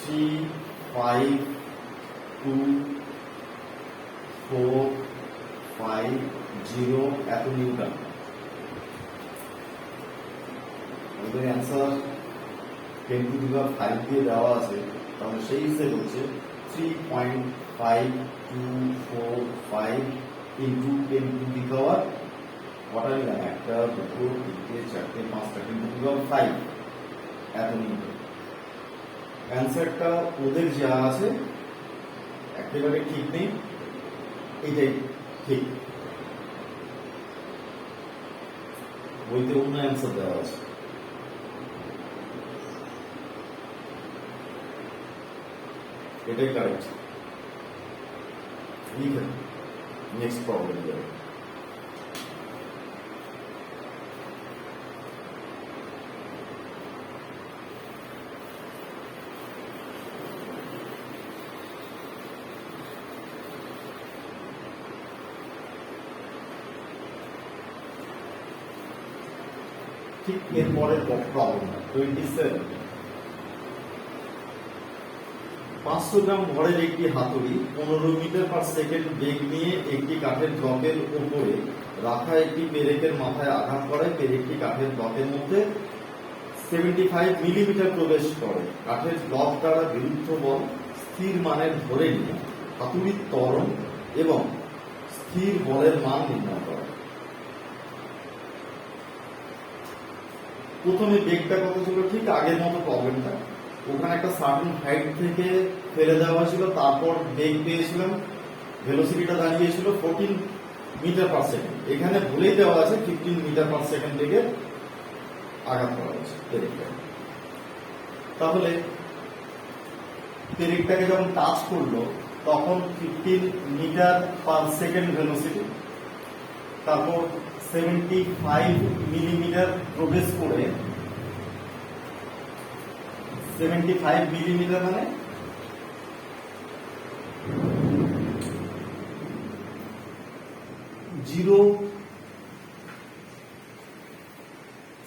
35245 এত নিউটন। আমাদের অ্যান্সার 10 টু দি পাওয়ার 5 দিয়ে দেওয়া আছে, তাহলে সেই হিসেবে হচ্ছে 3.5245 ইন্টু 10 টু দি পাওয়ার কটা নিলাম, একটা দুটো তিনটে চারটে পাঁচটা, 10 টু দি পাওয়ার 5 এত নিউটন। অ্যান্সারটা ওদের যা আছে একেবারে ঠিক নেই, এইটাই ঠিক, বইতে অন্য অ্যান্সার দেওয়া আছে। এটাই কারেক্ট, লিখে নেক্সট প্রবলেম যাবে। ঠিক এরপরের প্রবলেম 27। 500 গ্রাম ভরের একটি হাতুড়ি 15 মিটার পার সেকেন্ড বেগ নিয়ে একটি কাঠের ব্লকের উপরে রাখা একটি পেরেকের মাথায় আঘাত করে। পেরেকটি কাঠের ব্লকের মধ্যে 75 মিলিমিটার প্রবেশ করে। কাঠের ব্লক দ্বারা বিরুদ্ধ বল স্থির মানের ধরে নিয়ে হাতুড়ির ত্বরণ এবং স্থির বলের মান নির্ণয় করা। প্রথমে বেগটা কত ছিল, ঠিক আগের মতো প্রবলেমটা, ওখানে একটা সার্টেন হাইট থেকে ফেলে দেওয়া হয়েছিল, তারপর বেগ পেয়েছিলাম, ভেলোসিটিটা দাঁড়িয়েছিল 14 মিটার পার সেকেন্ড। এখানে বলেই দেওয়া আছে 15 মিটার পার সেকেন্ড থেকে আঘাত করা হয়েছে পেরেকটা। তাহলে পেরেকটাকে যখন টাচ করলো তখন 15 মিটার পার সেকেন্ড ভেলোসিটি, তারপর 75 মিলিমিটার প্রবেশ করে, 75 মিলিমিটার মানে 0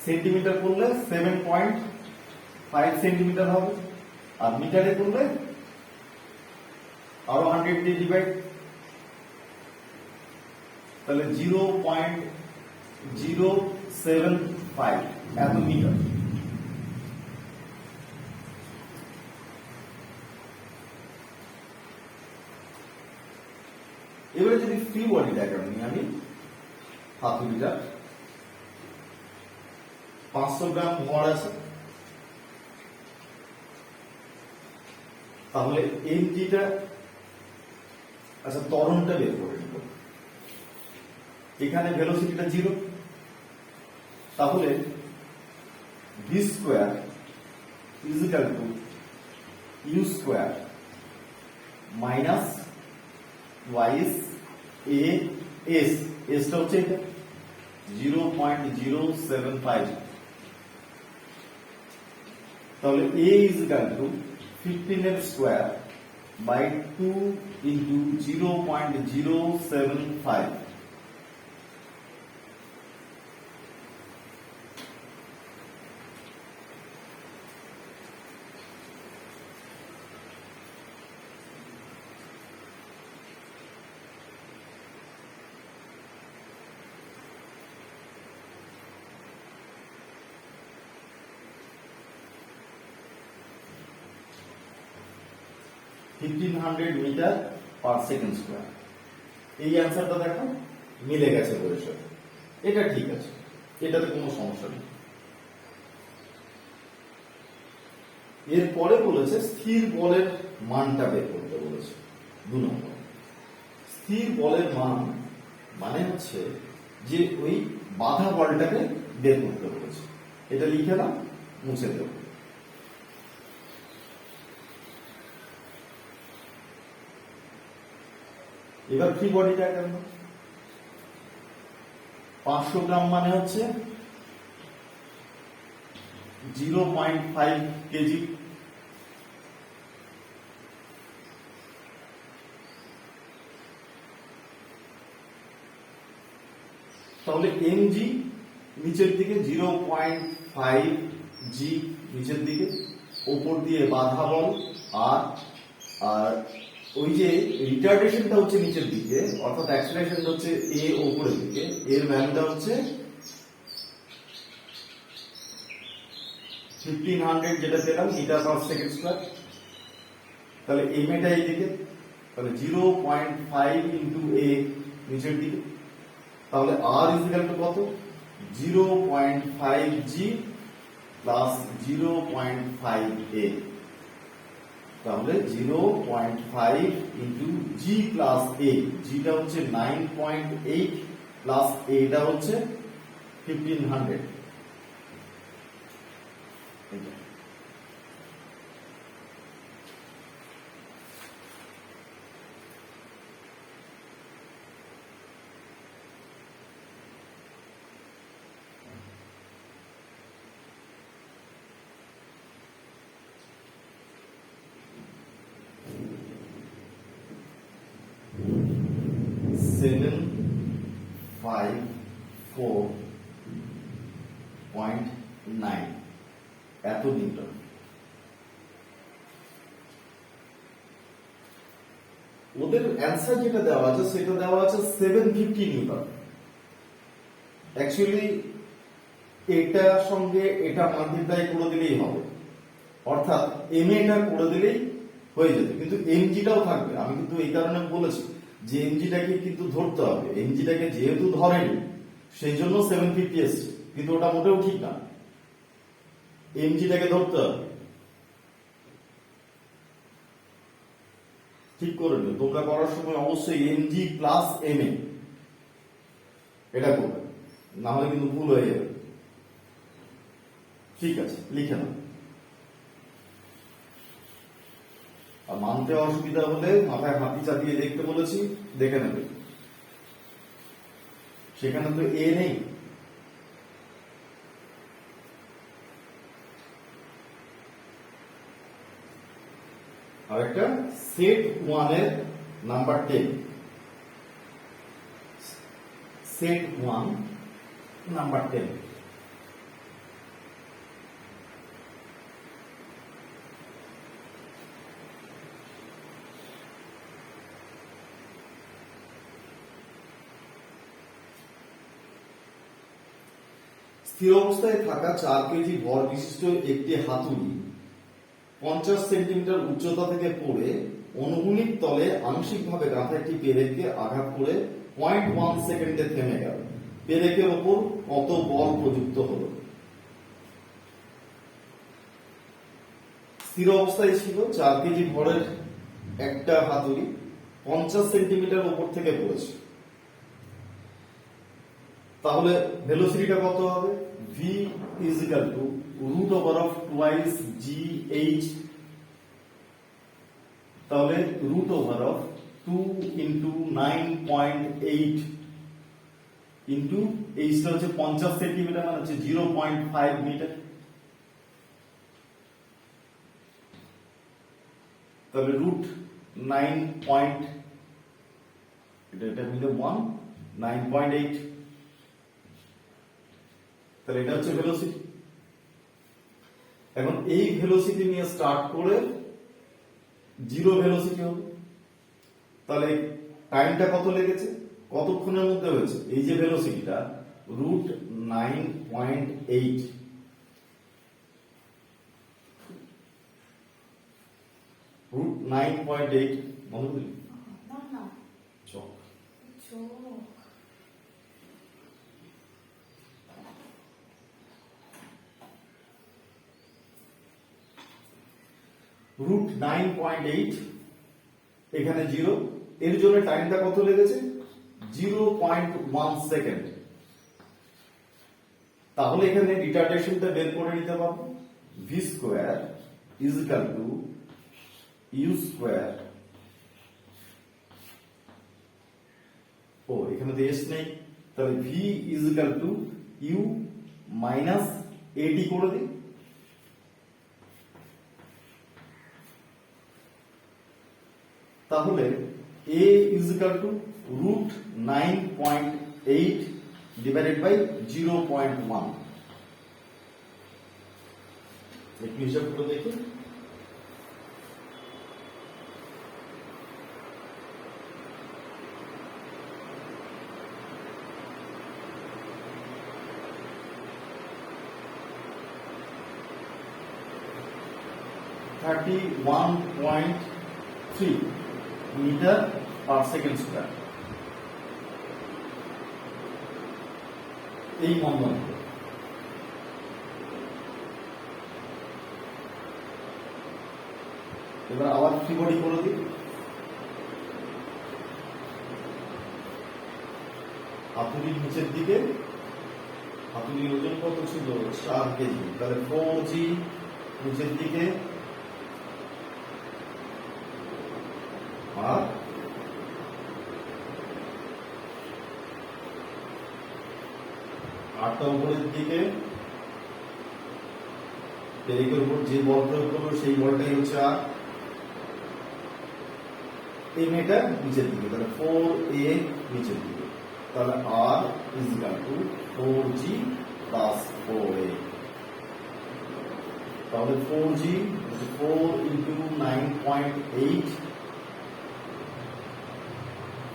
সেন্টিমিটার করলে 7.5 সেন্টিমিটার হবে, আর মিটারে করলে আরো 100 দিয়ে ডিভাইড, তাহলে 0.075 এত মিটার। এবারে যদি ফ্রি বডি ডায়াগ্রাম নিয়ে আমি হাতুড়িটা 500 গ্রাম ভর আছে, তাহলে এমজিটা, আচ্ছা ত্বরণটা বের করে নিব। এখানে ভেলোসিটিটা 0, তাহলে v square is equal to u square minus twice a s, এসটা হচ্ছে এটা 0.075, তাহলে a ইজ ইকুয়াল টু 15 এর square by 2 into 0.075। Metre per second square. এই অ্যান্সারটা দেখো মিলে গেছে বইয়ের সাথে, এটা ঠিক আছে, এটাতে কোনো সমস্যা নেই। এরপরে বলেছে স্থির বলের মানটা বের করতে বলেছে 2 নম্বর। স্থির বলের মান মানে হচ্ছে যে ওই বাধা বলটাকে বের করতে বলেছে। এটা লিখে নাও, মুছে দেব। এবার ফ্রি বডি ডায়াগ্রাম, 500 গ্রাম মানে হচ্ছে 0.5 কেজি, তাহলে mg নিচের দিকে, 0.5 g নিচের দিকে, উপর দিয়ে বাধা বল, আর আর ওই যে রিটার্ডেশনটা হচ্ছে নিচের দিকে, অর্থাৎ অ্যাক্সিলারেশনটা হচ্ছে a উপরের দিকে, এর ভ্যালুটা হচ্ছে 1500 যেটা পেলাম মিটার পার সেকেন্ড স্কয়ার। তাহলে m এটা এই দিকে, তাহলে 0.5 ইনটু a নিচের দিকে, তাহলে r ইজ ইকুয়াল টু কত, 0.5 g প্লাস 0.5 a, তাহলে 0.5 into g plus a, g টা হচ্ছে 9.8 প্লাস a টা হচ্ছে 1500। সেভেন 5.4.9 এত নিউটন। ওদের অ্যান্সার যেটা দেওয়া আছে সেটা দেওয়া আছে 750 নিউটন। অ্যাকচুয়ালি এটার সঙ্গে এটা মাল্টিপ্লাই করে দিলেই হবে, অর্থাৎ এম এটা করে দিলেই হয়ে যেত, কিন্তু এমজিটাও থাকবে। আমি কিন্তু এই কারণে বলেছি যে এমজিটাকে কিন্তু ধরতে হবে, এমজিটাকে যেহেতু ধরেনি সেই জন্য 750 এসছে, কিন্তু ওটা মোটেও ঠিক না, এমজিটাকে ধরতে হবে। ঠিক করে নিও, তোমরা করার সময় অবশ্যই এমজি প্লাস এম এ এটা করবে, না হলে কিন্তু ভুল হয়ে যাবে। ঠিক আছে, লিখে নাও। আর মানতে অসুবিধা হলে মাথায় হাতি চাপিয়ে দেখতে বলেছি, দেখে নেবে। সেখানে তো এ নেই, আর একটা সেট 1 এর নাম্বার 10, সেট 1 নাম্বার 10। স্থির অবস্থায় থাকা 4 কেজি ভর বিশিষ্ট একটি হাতুড়ি 50 সেন্টিমিটার উচ্চতা থেকে পড়ে অনুভূমিক তলে আংশিকভাবে গাঁথা একটি পেরেককে আঘাত করে 0.1 সেকেন্ডে থেমে গেল। পেরেকের ওপর কত বল প্রযুক্ত হলো? স্থির অবস্থায় ছিল, 4 কেজি ভরের একটা হাতুড়ি 50 সেন্টিমিটার উপর থেকে পড়েছে, তাহলে ভেলোসিটিটা কত হবে? v is equal to root over of twice gh, তাহলে root over of 2 into 9.8 into h টা হচ্ছে 50 সেন্টিমিটার, মানে হচ্ছে 0.5 মিটার। তাহলে রুট 9 পয়েন্ট, এটা মিলে 1 9.8, তাহলে এটা হচ্ছে ভেলোসিটি। এখন এই ভেলোসিটি নিয়ে স্টার্ট করে জিরো ভেলোসিটি হবে, তাহলে টাইমটা কত লেগেছে, কতক্ষণের মধ্যে হয়েছে? এই যে ভেলোসিটিটা রুট 9.8, রুট 9.8 মনে করি চক রুট 9.8, এখানে 0, এর জন্য টাইমটা কত লেগেছে? 0.1 সেকেন্ড। তাহলে এখানে রিটার্ডেশনটা বের করে নিতে পারবো, v square is equal to u square, ও এখানে তো s নেই, তাহলে v is equal to u minus at করে দিই, তাহলে a is equal to root 9.8 divided by 0.1। একটু হিসাব করে দেখি, (31.3 মিটার পার সেকেন্ড স্কয়ার। এই বন্ধন এবার আবার ফ্রি বডি করে দিই, হাতুড়ির নিচের দিকে, হাতুড়ির ওজন কত ছিল? 4 কেজি, তাহলে 4g নিচের দিকে, আর আটটা উপরের দিকে, পেরেকের উপর যে বল প্রয়োগ করবো সেই বলটাই হচ্ছে আর, এই মেয়েটা নিচের দিকে, তাহলে 4a নিচের দিকে, তাহলে r is equal two 4g plus 4a, তাহলে 4g 4 into 9.8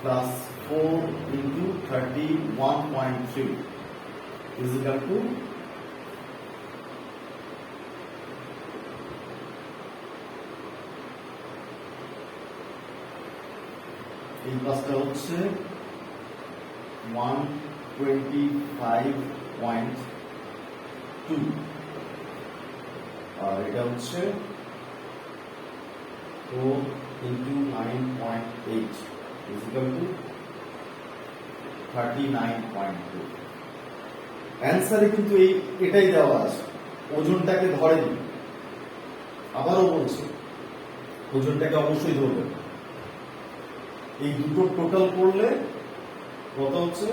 plus 4 into 31.3 is equal to 31.3 এই পাশটা হচ্ছে 125.2 আর এটা হচ্ছে 4 into 9.8 is equal to 39.2 অ্যান্সারে কিন্তু এটাই দেওয়া আছে। ওজনটাকে ধরেনি, আবারও বলছি ওজনটাকে অবশ্যই ধরবেন। এই দুটো টোটাল করলে কত হচ্ছে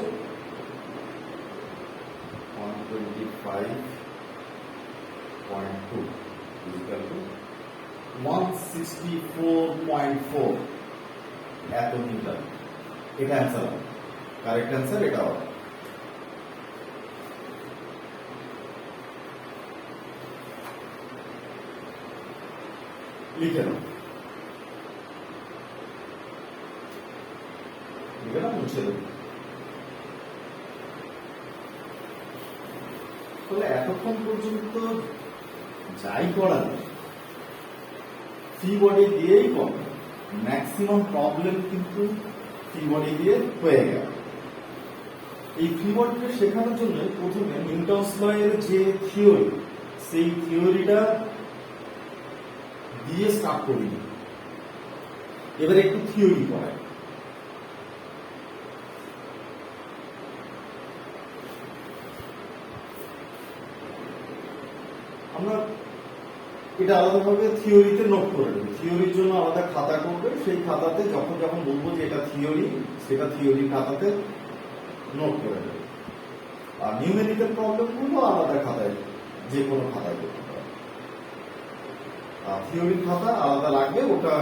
125.2 is equal to 164.4 এত নিউটন। এটা অ্যান্সার হবে, কারেক্ট অ্যান্সার এটা হবে। লিখে নাও, লিখে নাও, মুছে দেবো। তাহলে এতক্ষণ পর্যন্ত যাই করা যায় ফ্রি বডি দিয়েই করবে, ম্যাক্সিমাম প্রবলেম কিন্তু ফ্রি বডি দিয়ে হয়ে গেল। এই ফ্রি বডিটা শেখানোর জন্য প্রথমে নিউটনস ল এর যে থিওরি, সেই থিওরিটা দিয়ে স্টার্ট করি। এবারে একটু থিওরি পড়ায়। আমরা এটা আলাদাভাবে থিওরিতে নোট করে দেবো, থিওরির জন্য আলাদা খাতা করবে, সেই খাতাতে যখন যখন বলবো যে এটা থিওরি, সেটা থিওরি খাতাতে নোট করে দেবে। আর নিউমেরিক্যাল প্রবলেমগুলো আলাদা খাতায়, যে কোনো খাতায় করতে পারে। আর থিওরির খাতা আলাদা লাগবে, ওটা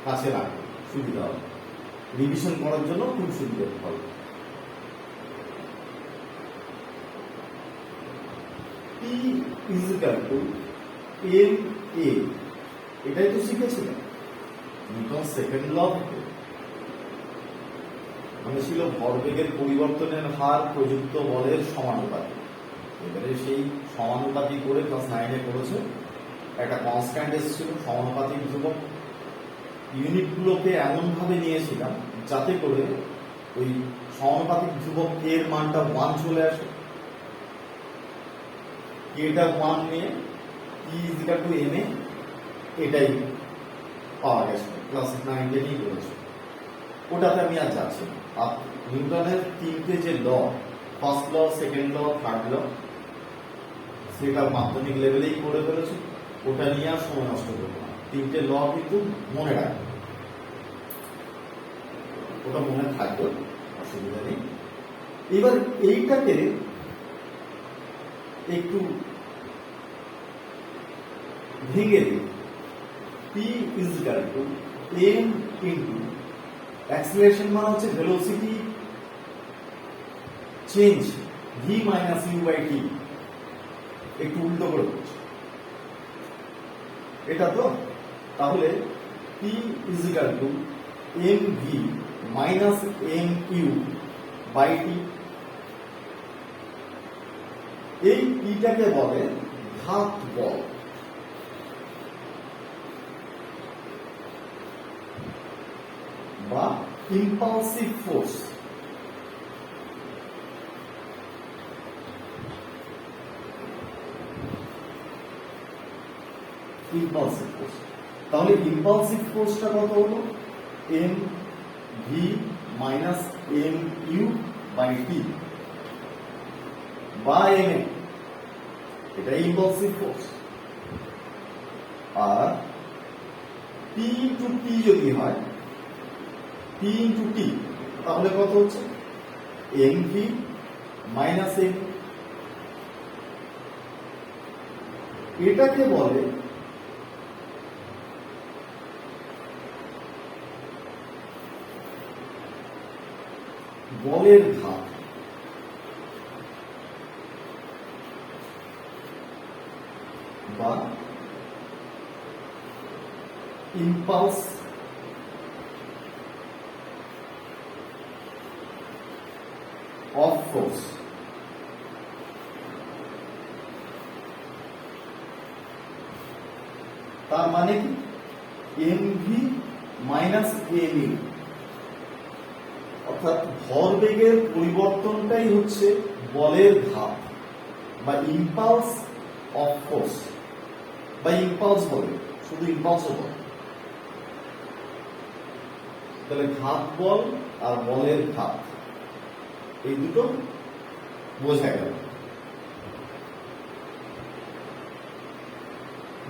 কাছে রাখবে, সুবিধা হবে, রিভিশন করার জন্য খুব সুবিধা হবে। P is equal to ma, এটাই তো শিখেছিলাম নিউটন সেকেন্ড ল থেকে। মানে ছিল ভরবেগের পরিবর্তনের হার প্রযুক্ত বলের সমানুপাতিক। এবারে সেই সমানুপাতিক করে ক্লাস 9 করেছে, একটা কনস্ট্যান্ট এসেছিল সমানুপাতিক ধ্রুবক। ইউনিটগুলোকে এমন ভাবে নিয়েছিলাম যাতে করে ওই সমানুপাতিক ধ্রুবক এর মানটা 1 চলে আসে। এটা 1 নিয়ে P is equal to ma, এটাই পাওয়া গেছে, ক্লাস 9 নিয়ে করেছে। ওটাতে আমি আর যাচ্ছি না। আর নিউটনের তিনটে যে law, first law, second law, third law, সেটা মাধ্যমিক লেভেলেই করে ফেলেছে, ওটা নিয়ে আর সময় নষ্ট করবো না। তিনটে ল কিন্তু মনে রাখবে, ওটা মনে থাকবে, অসুবিধা নেই। এবার এইটাকে একটু ভেঙে দিই। P is equal to m into acceleration মানে হচ্ছে velocity change v minus u by t। একটু উল্টো করে বলছি এটা তো, তাহলে P is equal to mv minus mu by t। এই পিটাকে বলে ঘাত বল বা ইম্পালসিভ ফোর্স। ইম্পালসিভ ফোর্স, তাহলে ইম্পালসিভ ফোর্সটা কত হলো M V minus M U by T বা এম এ, এটাই ইম্পালসিভ ফোর্স। আর পি ইন্টু টি যদি হয়, পি ইন্টু টি, তাহলে কত হচ্ছে এম ভি মাইনাস এম। এটাকে বলে বলের ঘাত বা ইম্পালস অফ ফোর্স। তার মানে কি M V minus M U, অর্থাৎ ভরবেগের পরিবর্তনটাই হচ্ছে বলের ঘাত বা ইম্পালস অফ ফোর্স বা ইম্পালস বলে, শুধু ইম্পালসও বলে। তাহলে ঘাত বল আর বলের ঘাত এই দুটো বোঝা গেল।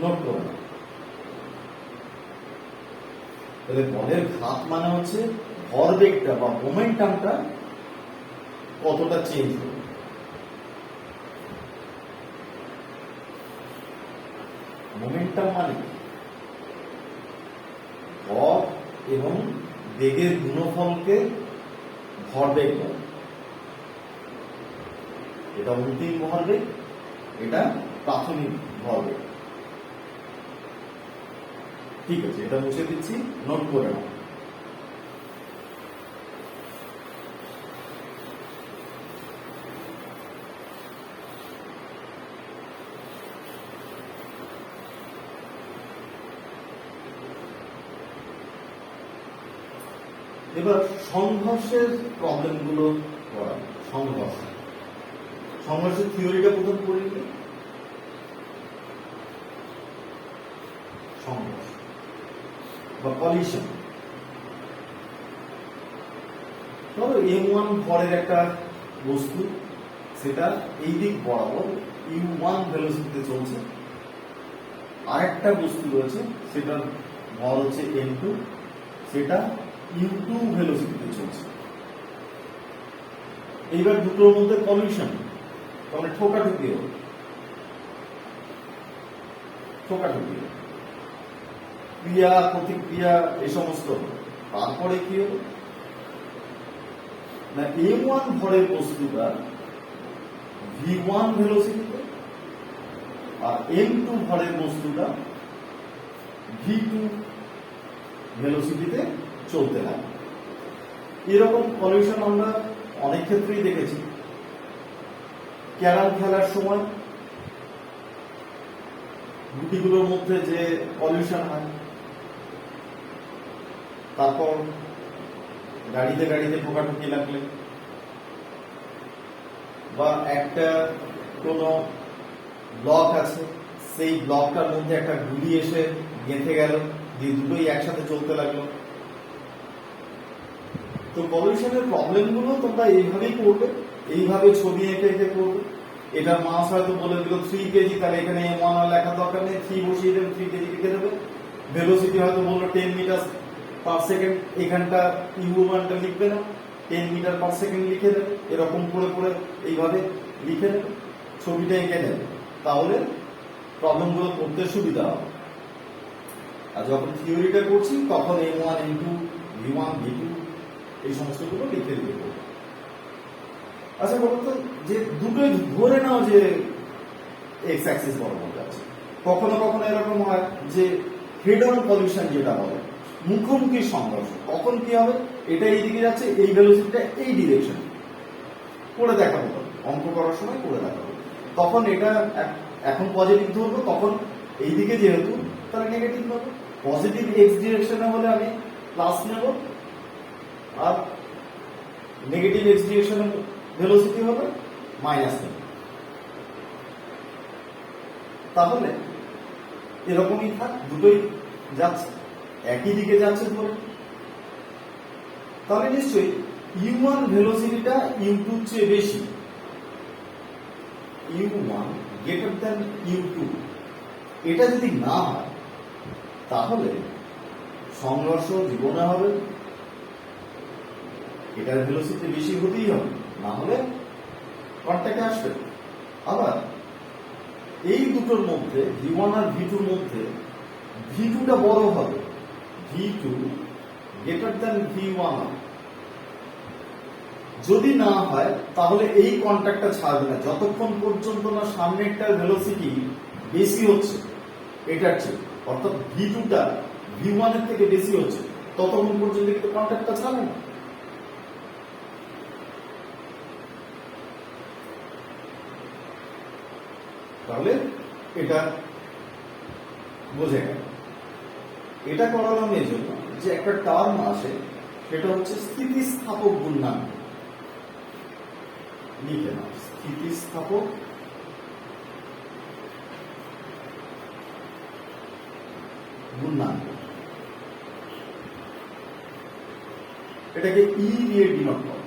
নোট করুন, তাহলে বলের ঘাত মানে হচ্ছে ভরবেগটা বা মোমেন্টামটা কতটা চেঞ্জ হবে। মোমেন্টাম মানে ভর এবং বেগের গুণফলকে ভরবেগ বলে। এটা অন্তিম ভরবেগ, এটা প্রাথমিক ভরবেগ। ঠিক আছে, এটা মুছে দিচ্ছি, নোট করে নাও। এবার সংঘর্ষের প্রবলেম গুলো করা। সংঘর্ষের থিওরিটা প্রথম পড়ি। সংঘর্ষ বা কলিশন, ধরো m1 ভরের একটা বস্তু, সেটা এই দিক বরাবর u1 ভেলোসিটিতে চলছে, আরেকটা বস্তু রয়েছে সেটার ভর হচ্ছে m2, সেটা u2 ভেলোসিটিতে চলছে। এইবার দুটোর মধ্যে কলিশন মানে ঠোকাঠুকি হবে, ক্রিয়া প্রতিক্রিয়া এই সমস্ত। তারপরে কি হবে না, m1 ভরের বস্তুটা v1 ভেলোসিটিতে আর m2 ভরের বস্তুটা v2 ভেলোসিটিতে চলতে লাগে। এরকম কলিশন আমরা অনেক ক্ষেত্রেই দেখেছি। ক্যারাম খেলার সময় গুটিগুলোর মধ্যে যে কলিশন হয়, তারপর গাড়িতে ঠোকাঠুকি লাগলে, বা একটা কোনো ব্লক আছে, সেই ব্লকটার মধ্যে একটা গুলি এসে গেঁথে গেল, দিয়ে দুটোই একসাথে চলতে লাগলো। তো কলিশনের প্রবলেম গুলো তোমরা এইভাবেই করবে, এইভাবে ছবি এঁকে করবে। এটার মাস হয়তো বলে দিল 3 কেজি, তাহলে এখানে m1 আর লেখার দরকার নেই, 3 বসিয়ে দেবে, 3 কেজি লিখে দেবে। ভেলোসিটি হয়তো বললো 10 মিটার পার সেকেন্ড, এখানটা u1টা লিখবে না, 10 মিটার পার সেকেন্ড লিখে দেবে। এরকম করে এইভাবে লিখে দেবে, ছবিটা এঁকে নেবে, তাহলে প্রবলেমগুলো করতে সুবিধা হবে। আর যখন থিওরিটা করছি তখন m1 m2 v1 v2 এই সমস্তগুলো লিখে দেবে। আচ্ছা বলতো, যে দুটোই ধরে নাও যে এক্স অ্যাক্সিস বরাবর যাচ্ছে, কখনো এরকম হয় যে হেড অন কলিশন যেটা বলে, মুখোমুখি সংঘর্ষ, তখন কি হবে, এটা এইদিকে যাচ্ছে, এই ভেলোসিটিটা এই ডিরেকশন করে দেখাবো, অঙ্ক করার সময় করে দেখাবো। তখন এটা এখন পজিটিভ ধরবো, তখন এইদিকে যেহেতু, তাহলে নেগেটিভ হবে। পজিটিভ এক্স ডিরেকশনে হলে আমি প্লাস নেব, আর নেগেটিভ এক্স ডিরেকশনে ভেলোসিটি হবে মাইনাস নেব। তাহলে এরকমই থাক, দুটোই যাচ্ছে, একই দিকে যাচ্ছে ধরে, তাহলে নিশ্চয়ই u1 ভেলোসিটিটা u2 চেয়ে বেশি, u1 গ্রেটার দ্যান u2। এটা যদি না হয় তাহলে সংঘর্ষ জীবনে হবে, এটার ভেলোসিটি বেশি হতেই হবে, না হলে কন্ট্যাক্টে আসবে। আবার এই দুটোর মধ্যে v1 আর v2-র মধ্যে v2টা বড় হবে, v2 গ্রেটার দ্যান v1। যদি না হয় তাহলে এই কন্ট্যাক্টটা ছাড়বে না যতক্ষণ পর্যন্ত না সামনেরটার ভেলোসিটি বেশি হচ্ছে এটার চেয়ে, অর্থাৎ v2টা v1 এর থেকে বেশি হচ্ছে, ততক্ষণ পর্যন্ত কিন্তু কন্ট্যাক্টটা ছাড়বে না। তাহলে এটা বোঝা গেল। এটা করালাম এই জন্য যে একটা টার্ম আসে সেটা হচ্ছে স্থিতিস্থাপক গুণাঙ্ক। লিখে নাও, স্থিতিস্থাপক গুণাঙ্ক। এটাকে ই দিয়ে ডিনোট করে।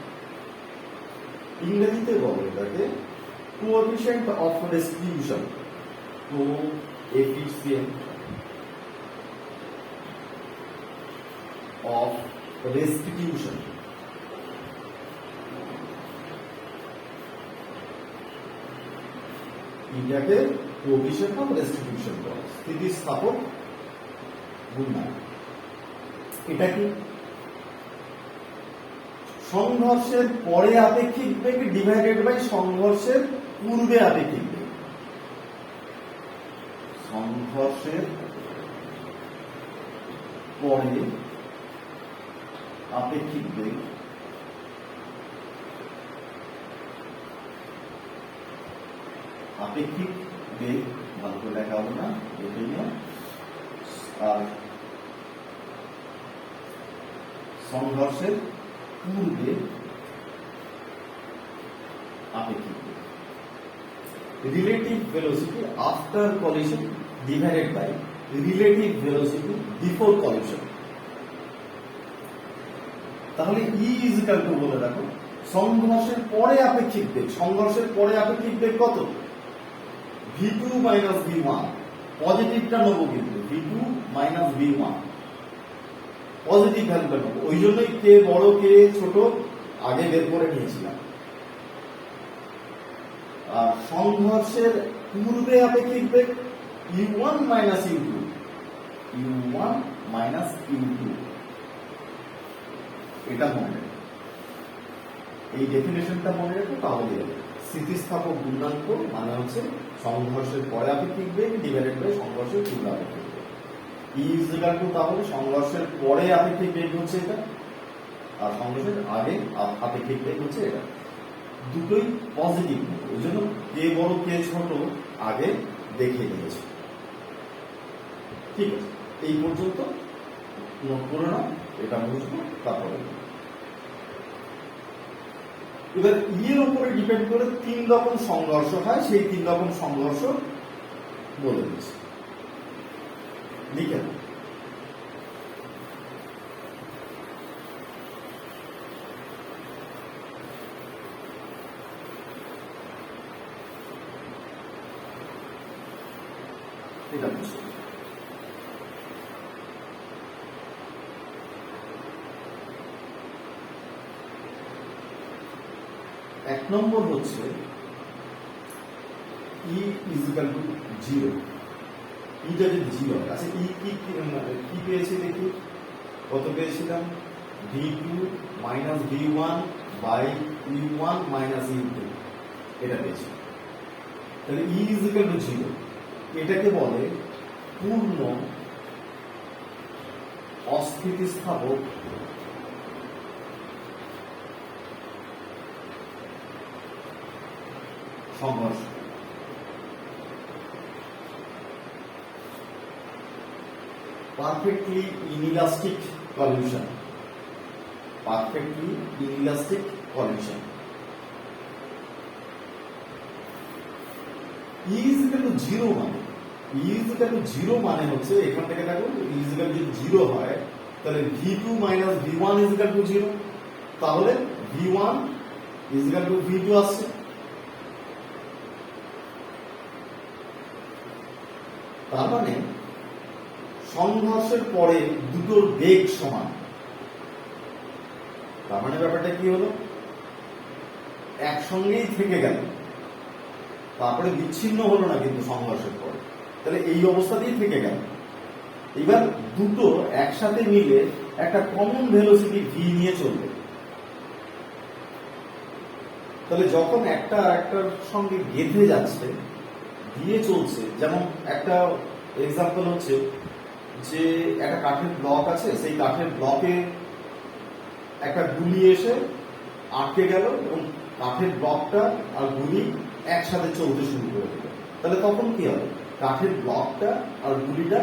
ইংরেজিতে বলে এটাকে coefficient of restitution, coefficient of restitution. এটাকে কোএফিশিয়েন্ট অফ রেস্টিটিউশন বলে, স্থিতিস্থাপক গুণাঙ্ক। এটা কি সংঘর্ষের পরে আপেক্ষিক বেগ ডিভাইডেড বাই সংঘর্ষের পূর্বে আপেক্ষিক বেগ। সংঘর্ষের পরে আপেক্ষিক বেগ আপেক্ষিক বেগ ভালো করে লেখা হবে না, আর সংঘর্ষের পূর্বে আপেক্ষিক বেগ। Relative velocity after collision divided by relative velocity before collision. তাহলে ই ইজ ইকুয়াল টু বলে রাখো সংঘর্ষের পরে আপেক্ষিক বেগ। সংঘর্ষের পরে আপেক্ষিক বেগ কত? v2 minus v1। পজিটিভটা নেবো কিন্তু v2 মাইনাস v1 পজিটিভ ভ্যালুটা নেবো। ওই জন্যই কে বড় কে ছোট আগে বের করে নিয়েছিলাম। আর সংঘর্ষের পূর্বে আপেক্ষিক বেগ u1 minus u2, u1 minus u2। এটা মনে রাখো, এই ডেফিনেশনটা মনে রাখো, তাহলে স্থিতিস্থাপক গুণাঙ্ক মানে হচ্ছে সংঘর্ষের পরে আপেক্ষিক বেগ ডিভাইডেড বাই সংঘর্ষের পূর্বে আপেক্ষিক বেগ। ই ইজ ইকুয়াল টু তাহলে সংঘর্ষের পরে আপেক্ষিক বেগ হচ্ছে এটা, আর সংঘর্ষের আগে আপেক্ষিক বেগ হচ্ছে এটা। দুটোই পজিটিভ, ওই জন্য কে বড় কে ছোট আগে দেখে নিয়েছে। ঠিক আছে, এই পর্যন্ত নোট করে নাও, এটা বুঝবো তারপরে। এবার ইয়ের উপরে ডিপেন্ড করে 3 রকম সংঘর্ষ হয়, সেই 3 রকম সংঘর্ষ বলে দিচ্ছি, লিখে নাও। এটা বুঝছো? এক নম্বর হচ্ছে ই ইজ ইকুয়াল টু 0। ই যদি 0 হয়, আচ্ছা ই কি পেয়েছি দেখি, কত পেয়েছিলাম? v2 minus v1 by u1 minus u2, এটা পেয়েছি। তাহলে ই ইজ ইকুয়াল টু 0। এটাকে বলে পূর্ণ অস্থিতিস্থাপক সংঘর্ষ। Perfectly inelastic collision, perfectly inelastic collision. E is equal to 0 মানে, ই ইজ ইকুয়াল টু 0 মানে হচ্ছে এখান থেকে দেখো ই ইজ ইকুয়াল টু 0 হয়, তাহলে v2 minus v1 is equal to 0। তাহলে v1 is equal two v2 আসছে। তার মানে সংঘর্ষের পরে দুটোর বেগ সমান। তার মানে ব্যাপারটা কি হলো, একসঙ্গেই থেকে গেল, তারপরে বিচ্ছিন্ন হলো না কিন্তু সংঘর্ষের পরে, তাহলে এই অবস্থাতেই থেকে গেল। এবার দুটো একসাথে মিলে একটা কমন ভেলোসিটি ভি নিয়ে চলবে। তাহলে যখন একটা একটার সঙ্গে গেঁথে যাচ্ছে, দিয়ে চলছে, যেমন একটা এক্সাম্পল হচ্ছে যে একটা কাঠের ব্লক আছে, সেই কাঠের ব্লকে একটা গুলি এসে আটকে গেল এবং কাঠের ব্লকটা আর গুলি একসাথে চলতে শুরু করে দিল। তাহলে তখন কি হবে, কাঠের ব্লকটা আর গুলিটা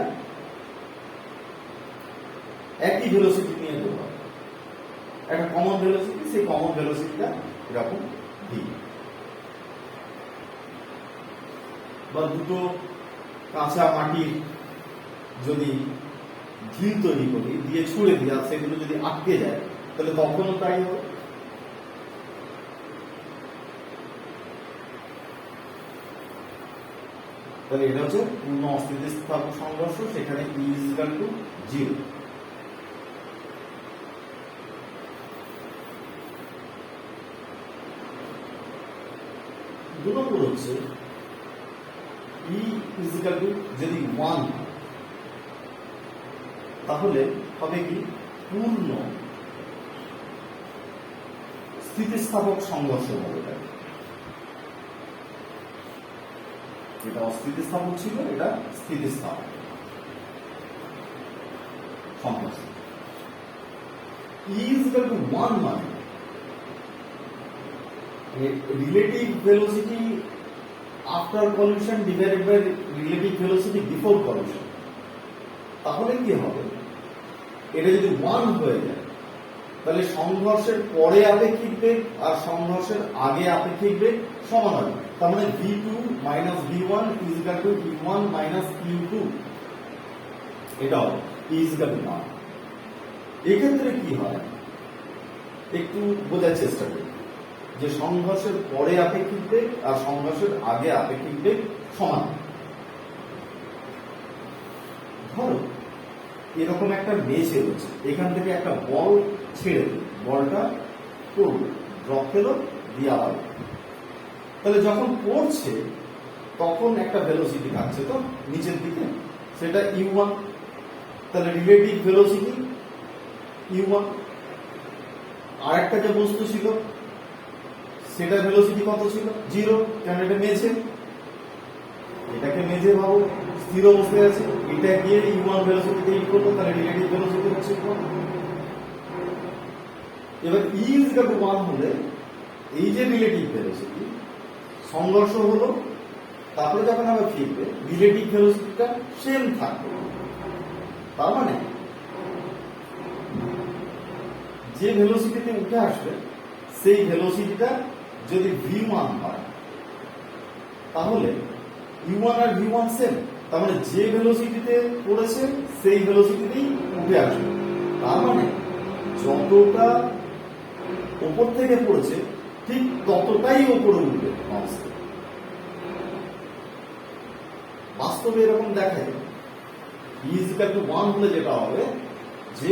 একই ভেলোসিটি নিয়ে দৌড়াবে, একটা কমন ভেলোসিটি, সেই কমন ভেলোসিটিটা এরকম ভি। বা দুটো কাঁচা মাটির যদি ঢিল তৈরি করি, দিয়ে ছুঁড়ে দিই, আর সেগুলো যদি আটকে যায় তাহলে তখনও তাই হবে। তাহলে এটা হচ্ছে পূর্ণ অস্থিতিস্থাপক সংঘর্ষ, সেখানে E = 0। দু নম্বর হচ্ছে E = যদি 1 তাহলে হবে কি পূর্ণ স্থিতিস্থাপক সংঘর্ষ হবে। এটা অস্থিতিস্থাপক ছিল, এটা স্থিতিস্থাপক সংঘর্ষ। E = 1 মানে relative velocity after collision divided by relative velocity before collision. তাহলে কি হবে, এটা যদি 1 হয়ে যায় তাহলে সংঘর্ষের পরে আপেক্ষিক বেগ আর সংঘর্ষের আগে আপেক্ষিক বেগ সমান হবে। তার মানে v2 - v1 = e1 - e2, এটা হবে E = 1। এক্ষেত্রে কি হয় একটু বোঝার চেষ্টা করি, যে সংঘর্ষের পরে আপেক্ষিক বেগ আর সংঘর্ষের আগে আপেক্ষিক বেগ সমান। ধরো এরকম একটা মেঝে হচ্ছে, এখান থেকে একটা বল ছেড়ে দিল, বলটা পড়লো, ড্রপ খেলো, দিয়ে আবার। তাহলে যখন পড়ছে তখন একটা ভেলোসিটি থাকছে তো নিচের দিকে, সেটা u1। তাহলে রিলেটিভ ভেলোসিটি u1। আর একটা যে বস্তু ছিল সেটা ভেলোসিটি কত ছিল? 0, কারণ এটা মেঝে। এটাকে মেঝে ভাবো, স্থির অবস্থায় আছে, এটা গিয়ে u1 ভেলোসিটিতে হিট করলো, তাহলে রিলেটিভ ভেলোসিটি হচ্ছে 1। এবার E = 1 হলে এই যে রিলেটিভ ভেলোসিটি, সংঘর্ষ হলো, তারপরে যখন আবার ফিরবে রিলেটিভ ভেলোসিটিটা সেম থাকবে। তার মানে যে ভেলোসিটিতে উঠে আসবে সেই ভেলোসিটিটা যদি v1 হয় তাহলে u1 আর v1 সেম। তার মানে যে ভেলোসিটিতে পড়েছে সেই ভেলোসিটিতেই উঠে আসবে। তার মানে যতটা উপর থেকে পড়েছে ঠিক ততটাই উপরে উঠবে। বাস্তবে এরকম দেখায় E = 1 হলে যেটা হবে যে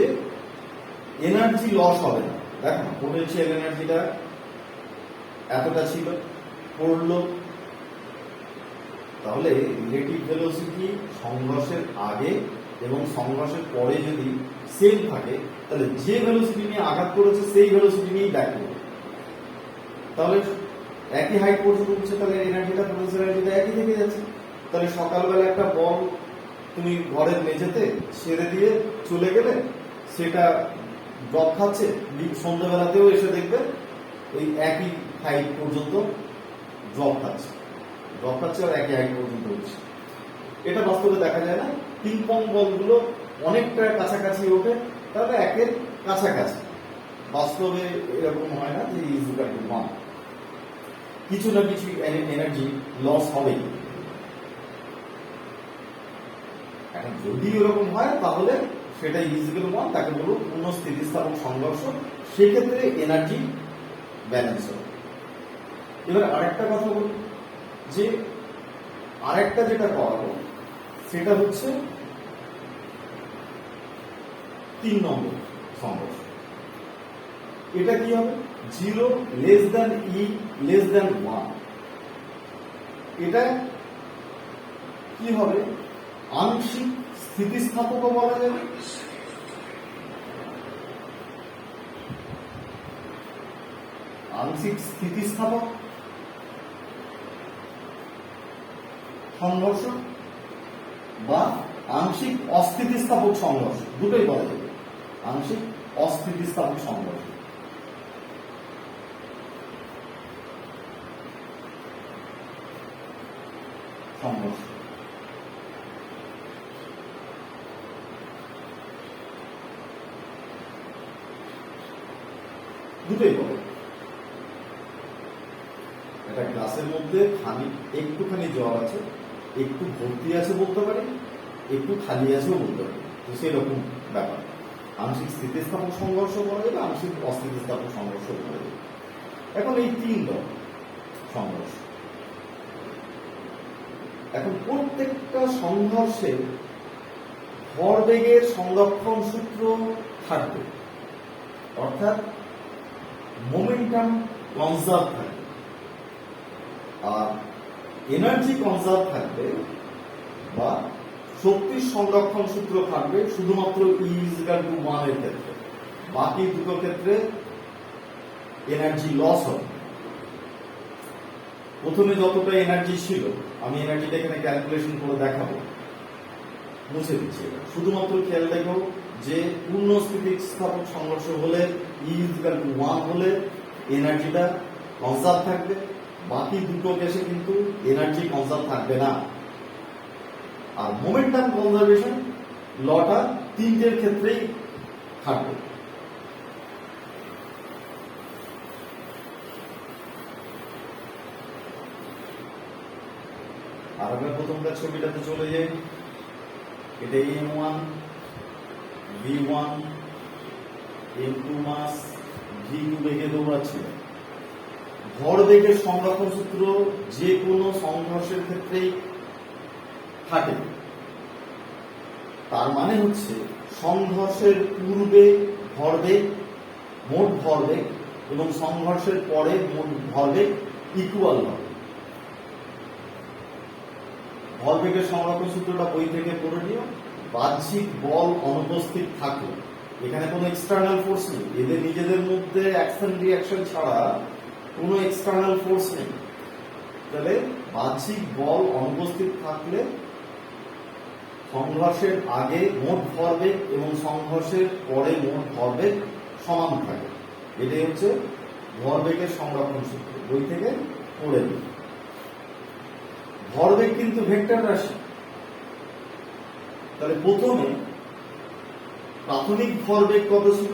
এনার্জি লস হবে না। দেখো পোটেনশিয়াল এনার্জিটা এতটা ছিল, পড়লো, তাহলে রিলেটিভ ভেলোসিটি সংঘর্ষের আগে এবং সংঘর্ষের পরে যদি সেম থাকে তাহলে যে ভেলোসিটি নিয়ে আঘাত করেছে সেই ভেলোসিটি নিয়েই ব্যাক করবে। তাহলে একই হাইট পর্যন্ত উঠছে, তাহলে এনার্জিটা, পোটেনশিয়াল এনার্জিটা একই থেকে যাচ্ছে। তাহলে সকালবেলা একটা বল তুমি ঘরের মেঝেতে ছেড়ে দিয়ে চলে গেলে সেটা ড্রপ খাচ্ছে, সন্ধ্যাবেলাতেও এসে দেখবে ওই একই হাইট পর্যন্ত ড্রপ খাচ্ছে আর একই হাইট পর্যন্ত উঠছে। এটা বাস্তবে দেখা যায় না। পিং পং বলগুলো অনেকটা কাছাকাছি ওঠে, তাহলে একের কাছাকাছি। বাস্তবে এরকম হয় না যে E = 1, কিছু না কিছু এনার্জি লস হবেই। এখন যদি এরকম হয় তাহলে সেটা E = 1, তাকে বলবো পূর্ণ স্থিতিস্থাপক সংঘর্ষ। সেক্ষেত্রে এনার্জি ব্যালেন্স হবে। এবার আরেকটা কথা বলি, যে আরেকটা যেটা করাবো সেটা হচ্ছে 3 নম্বর সংঘর্ষ। এটা কি হবে? 0 E <1। এটা কি হবে? আংশিক স্থিতিস্থাপকও বলা যাবে, আংশিক স্থিতিস্থাপক সংঘর্ষ বা আংশিক অস্থিতিস্থাপক সংঘর্ষ, দুটোই বলা যাবে। আংশিক অস্থিতিস্থাপক সংঘর্ষ। দুটোই বলে। একটা গ্লাসের মধ্যে একটুখানি জল আছে, একটু ভর্তি আছে বলতে পারি, একটু খালি আছেও বলতে পারি। তো সেরকম ব্যাপার। আংশিক স্থিতিস্থাপক সংঘর্ষ বলা যাবে, আংশিক অস্থিতিস্থাপক সংঘর্ষ বলা যাবে। এখন এই তিন দল সংঘর্ষ, এখন প্রত্যেকটা সংঘর্ষে ভরবেগের সংরক্ষণ সূত্র থাকবে, অর্থাৎ মোমেন্টাম কনজার্ভ থাকবে, আর এনার্জি কনজার্ভ থাকবে বা শক্তির সংরক্ষণ সূত্র থাকবে শুধুমাত্র E=1 এর ক্ষেত্রে। বাকি দুটো ক্ষেত্রে এনার্জি লস হবে। প্রথমে যতটা এনার্জি ছিল, আমি এনার্জিটা এখানে ক্যালকুলেশন করে দেখাবো, মুছে দিচ্ছি। শুধুমাত্র খেয়াল রেখো যে পূর্ণ স্থিতিস্থাপক সংঘর্ষ হলে E=1 হলে এনার্জিটা কনজার্ভ থাকবে, বাকি দুটো কেসে কিন্তু এনার্জি কনজার্ভ থাকবে না। আর মোমেন্টাম কনজারভেশন লটা তিনটের ক্ষেত্রেই থাকবে। আর আমরা প্রথমটা ছবিটাতে চলে যাই। এটা M1 V1 M2 মাস V2 বেগে দৌড়াচ্ছে। ভরবেগের সংরক্ষণ সূত্র যে কোনো সংঘর্ষের ক্ষেত্রেই থাকে। তার মানে হচ্ছে সংঘর্ষের পূর্বে ভরবেগ, মোট ভরবেগ এবং সংঘর্ষের পরে মোট ভরবেগ ইকুয়াল হবে। ভরবেগের সংরক্ষণ সূত্রটা বই থেকে পড়ে নিও। বাহ্যিক বল অনুপস্থিত থাকলে, এখানে কোনো এক্সটার্নাল ফোর্স নেই, এদের নিজেদের মধ্যে অ্যাকশন রিঅ্যাকশন ছাড়া কোনো এক্সটার্নাল ফোর্স নেই, তাহলে বাহ্যিক বল অনুপস্থিত থাকলে সংঘর্ষের আগে মোট ভরবেগ এবং সংঘর্ষের পরে মোট ভরবেগ সমান থাকে। এটাই হচ্ছে ভরবেগের সংরক্ষণ সূত্র, বই থেকে পড়ে নিই। ভরবেগ কিন্তু ভেক্টর রাশি। তাহলে প্রথমে প্রাথমিক ভরবেগ কত ছিল?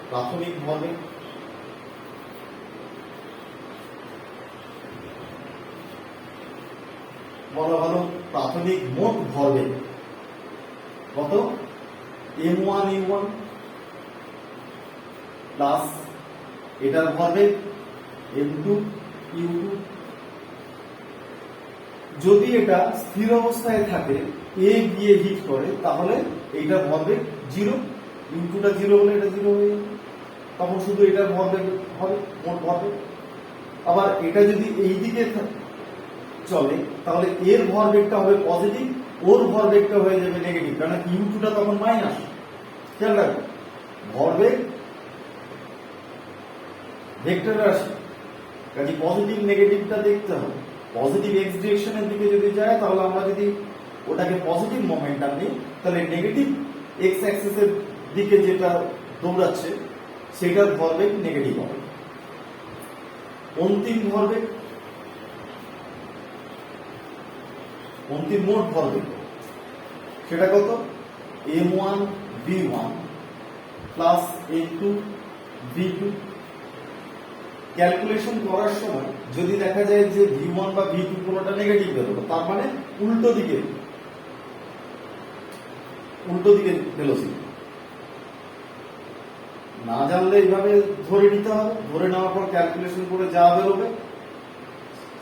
প্রাথমিক ভরবেগ বলা ভালো, প্রাথমিক মোট ভরবেগ কত? M1 U1 প্লাস এটার ভরবেগ M2 U2। যদি এটা স্থির অবস্থায় থাকে, এ গিয়ে হিট করে, তাহলে এইটার ভরবেগ 0, U2টা 0 হলে এটা 0 হয়ে যাবে, তখন শুধু এটার ভরবেগ হবে মোট ভরবেগ। আবার এটা যদি এই দিকে চলে, তাহলে এর ভরবেগটা হবে পজিটিভ, ওর ভরবেগটা হয়ে যাবে নেগেটিভ, কারণ U2টা তখন মাইনাস। খেয়াল রাখবে, ভরবেগ ভেক্টর রাশি, কাজে পজিটিভ নেগেটিভটা দেখতে হবে। পজিটিভ এক্স ডিরেকশনের দিকে যদি যায়, তাহলে আমরা যদি ওটাকে পজিটিভ মোমেন্টাম নিই, তাহলে নেগেটিভ এক্স অ্যাক্সিসের দিকে যেটা দৌড়াচ্ছে সেটার ভরবেগ নেগেটিভ হবে। অন্তিম ভরবেগ, অন্তিম মোট ভরবেগ সেটা কত? M1 V1 plus M2 V2। Calculation করার সময় যদি দেখা যায় যে V1 বা V2 কোনোটা নেগেটিভ বেরোলো, তার মানে উল্টো দিকে ভেলোসিটি। না জানলে এইভাবে ধরে নিতে হবে, ধরে নেওয়ার পর ক্যালকুলেশন করে যা বেরোবে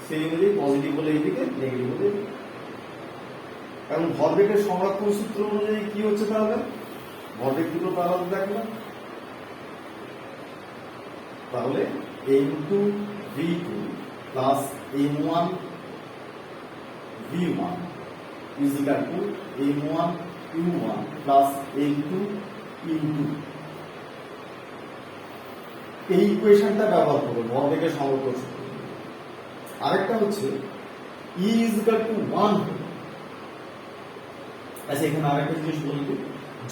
সেই অনুযায়ী পজিটিভ হলে এইদিকে, নেগেটিভ হলে এইদিকে। কারণ ভরবেগের সংরক্ষণ সূত্র অনুযায়ী কি হচ্ছে, তাহলে ভরবেগ দুটো তাহলে দেখলাম, তাহলে M2 V2 plus M1 V1 is equal to M1 U1 plus M2 U2। এই ইকুয়েশনটা ব্যবহার করবো ভরবেগের সংরক্ষণ সূত্র। আরেকটা হচ্ছে E is equal to 1। আচ্ছা, এখানে আরেকটা জিনিস বলবো,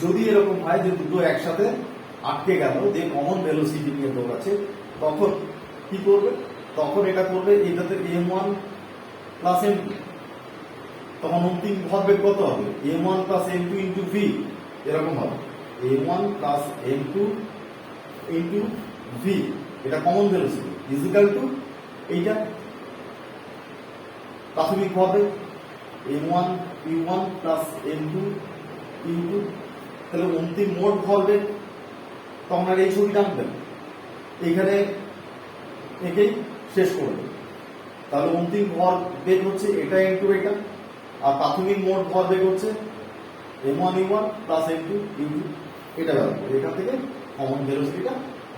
যদি এরকম হয় যে দুটো একসাথে আটকে গেল, যে কমন ভেলোসিটি নিয়ে দৌড়াচ্ছে, তখন কি করবে? তখন এটা করবে এটাতে M1 প্লাস M2, তখন অন্তিম ভরবেগ কত হবে? M1 plus M2 into V, এরকম হবে। M1 plus M2 into V, এটা common velocity, is equal to এইটা প্রাথমিক ভরবেগ m1 u1 plus m2 u2, তাহলে অন্তিম মোট ভরবেগ তখন আর এই ছবিটা আনবেন, এইখানে একেই শেষ করবেন। তাহলে অন্তিম ভরবেগ হচ্ছে এটা ইন্টু এটা, আর প্রাথমিক মোট ভরবেগ হচ্ছে m1 u1 plus m2 u2, এটা ব্যবহার করে এখান থেকে কমন ভেলোসিটিটা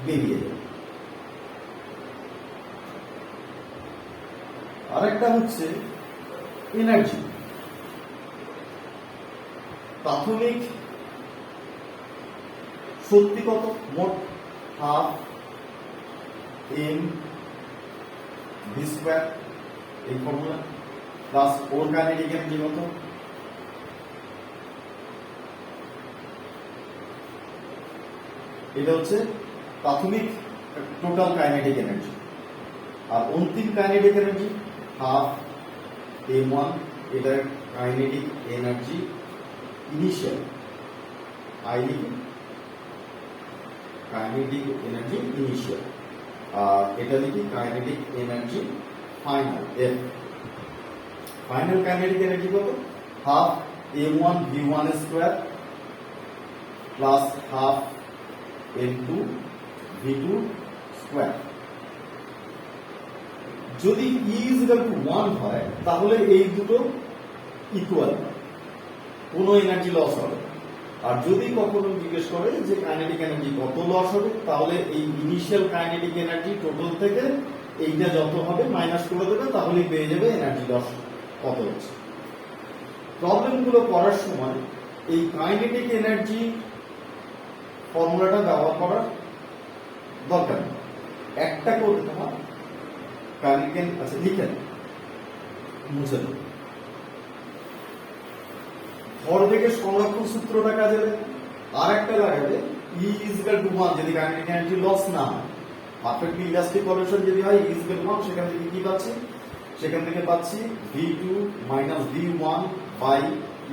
বেরিয়ে যাবে। আরেকটা হচ্ছে এনার্জি। প্রাথমিক শক্তি কত? মোট হাফ এম ভি স্কোয়ার, এই ফর্মুলা, প্লাস ওর কাইনেটিক এনার্জি কত? এটা হচ্ছে প্রাথমিক টোটাল কাইনেটিক এনার্জি, আর অন্তিম কাইনেটিক এনার্জি হাফ m1, এটা কাইনেটিক এনার্জি ইনিশিয়াল, আই লিখি কাইনেটিক এনার্জি ইনিশিয়াল, আর এটা লিখি kinetic energy final, F. Final kinetic energy কত? Half m1 v1 square plus half m2 v2 square. যদি E is equal to 1 হয় তাহলে এই দুটো ইকুয়াল, কোনো এনার্জি লস হবে। আর যদি কখনো জিজ্ঞেস করে যে কাইনেটিক এনার্জি কত লস হবে, তাহলে এই ইনিশিয়াল কাইনেটিক এনার্জি টোটাল থেকে এইটা যত হবে মাইনাস করে দেবে, তাহলেই পেয়ে যাবে এনার্জি লস কত হচ্ছে। প্রবলেমগুলো করার সময় এই কাইনেটিক এনার্জি ফর্মুলাটা ব্যবহার করার দরকার নেই, একটা করে তোমার কাইনেটিক, আচ্ছা লিখেন মুছে দেব। ভরবেগের সংরক্ষণ সূত্রটা কাজে লাগে, আর একটা লাগাবে E is equal to 1 যদি কাইনেটিক এনার্জি লস না হয়, পারফেক্টলি ইলাস্টিক সলিউশন যদি হয় E is equal to 1, সেখান থেকে কি পাচ্ছি? সেখান থেকে পাচ্ছি v2 minus v1 by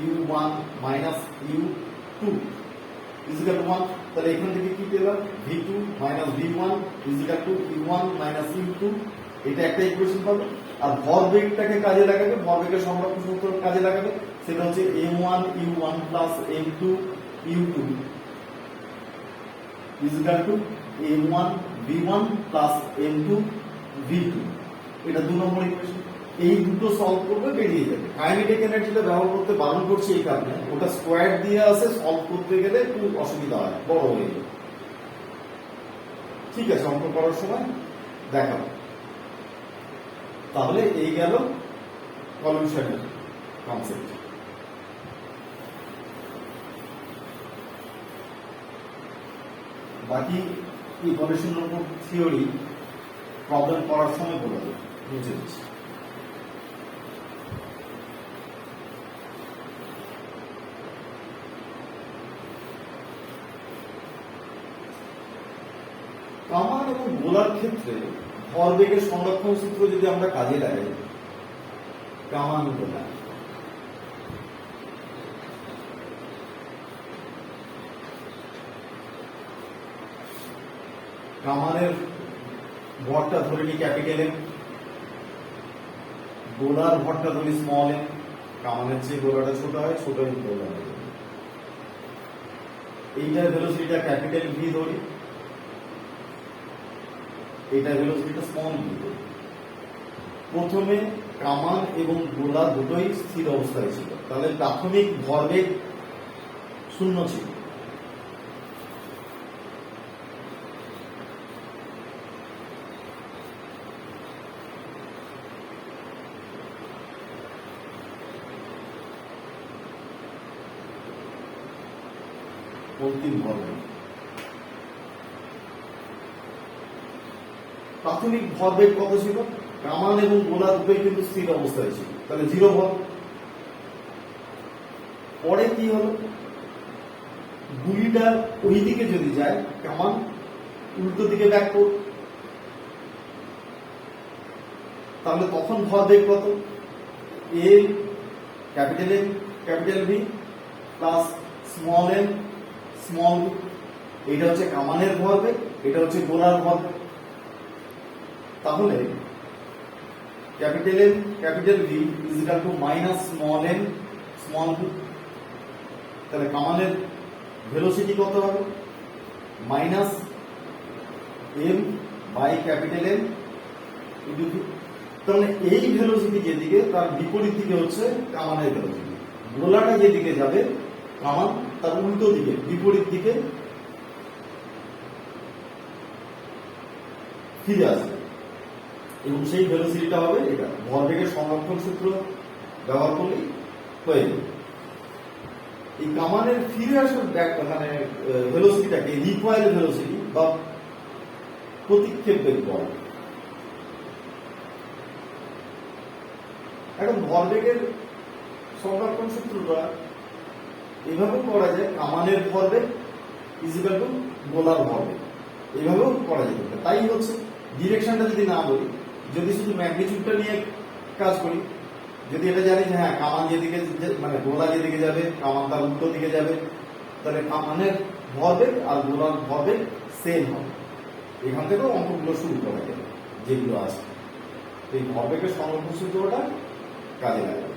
u1 minus u2 is equal to 1। তাহলে এখান থেকে কি পেলাম? v2 minus v1 is equal to u1 minus u2, এটা একটা ইকুয়েশন পাবে। আর ভরবেগটাকে কাজে লাগাবে, ভরবেগের সংরক্ষণ সূত্র কাজে লাগাবে, সেটা হচ্ছে m1 u1 plus m2 u2 is equal to m1 v1 plus m2 v2, এটা 2 নম্বর ইকুয়েশন। এই দুটো সলভ করবে, বেরিয়ে যাবে। কাইনেটিক এনার্জিটা ব্যবহার করতে বারণ করছে এই কারণে, ওটা স্কোয়ার দিয়ে আসে, সলভ করতে গেলে একটু অসুবিধা হয়, বড় হয়ে যাবে। ঠিক আছে, অঙ্ক করার সময় দেখাবো। তাহলে এই গেল সলিউশনের কনসেপ্ট। বাকি ইকুয়েশন উপর থিওরি প্রবলেম করার সময় বলে দেবো, বুঝে দিচ্ছি। কামান এবং গোলার ক্ষেত্রে ভরবেগের সংরক্ষণ সূত্র যদি আমরা কাজে লাগাই, কামান গোলা, কামানের ভরটা ধরে নি ক্যাপিটাল এম, গোলার ভরটা ধরি স্মল এম, কামানের চেয়ে গোলাটা ছোট হয়, ছোট এম গোলা। এইটার ভেলোসিটিটা ক্যাপিটাল ভি ধরি, এটা ভেলোসিটিটা স্মল ভি ধরি। প্রথমে কামান এবং গোলা দুটোই স্থির অবস্থায় ছিল, তাহলে প্রাথমিক ভরবেগ 0 ছিল। অন্তিম ভরবেগ, প্রাথমিক ভরবেগ কত ছিল? কামান এবং গোলা দুটোই কিন্তু স্থির অবস্থায় ছিল, তাহলে 0 ভর। পরে কি হলো? গুলিটা ওই দিকে যদি যায়, কামান উল্টো দিকে ব্যাক করবে, তাহলে তখন ভরবেগ কত? এ capital M capital V plus small M small V, এটা হচ্ছে কামানের ভরবেগ। এটা হচ্ছে গোলার ভরবেগ। তাহলে capital M capital V is equal to minus small M small V. তাহলে কামানের ভেলোসিটি কত হবে? Minus M by capital M into V. তাহলে এই ভেলোসিটি যেদিকে তার বিপরীত দিকে হচ্ছে কামানের ভেলোসিটি। গোলাটা যেদিকে যাবে কামান তার উল্টো দিকে বিপরীত দিকে ফিরে আসবে এবং সেই ভেলোসিটিটা হবে এটা। ভরবেগের সংরক্ষণ সূত্র ব্যবহার করলেই হয়ে যাবে। এই কামানের ফিরে আসার মানে ভেলোসিটিটাকে রিকয়েল ভেলোসিটি বা প্রতিক্ষেপ বেগ বলে। এখন ভরবেগের সংরক্ষণ সূত্রটা এভাবেও করা যায়, কামানের ভরবেগ ইজ ইকুয়াল টু গোলার ভরবেগ, এভাবেও করা যেতে পারে। তাই হচ্ছে ডিরেকশনটা যদি না বলি, যদি শুধু ম্যাগনিটিউডটা নিয়ে কাজ করি, যদি এটা জানি যে হ্যাঁ কামান যেদিকে মানে গোলা যেদিকে যাবে কামান তার উল্টো দিকে যাবে, তাহলে কামানের ভরবেগ আর গোলার ভরবেগ সেম হবে। এখান থেকেও অঙ্কগুলো শুরু করা যাবে যেগুলো আছে। এই ভরবেগের সংরক্ষণ সূত্রটা কাজে লাগে।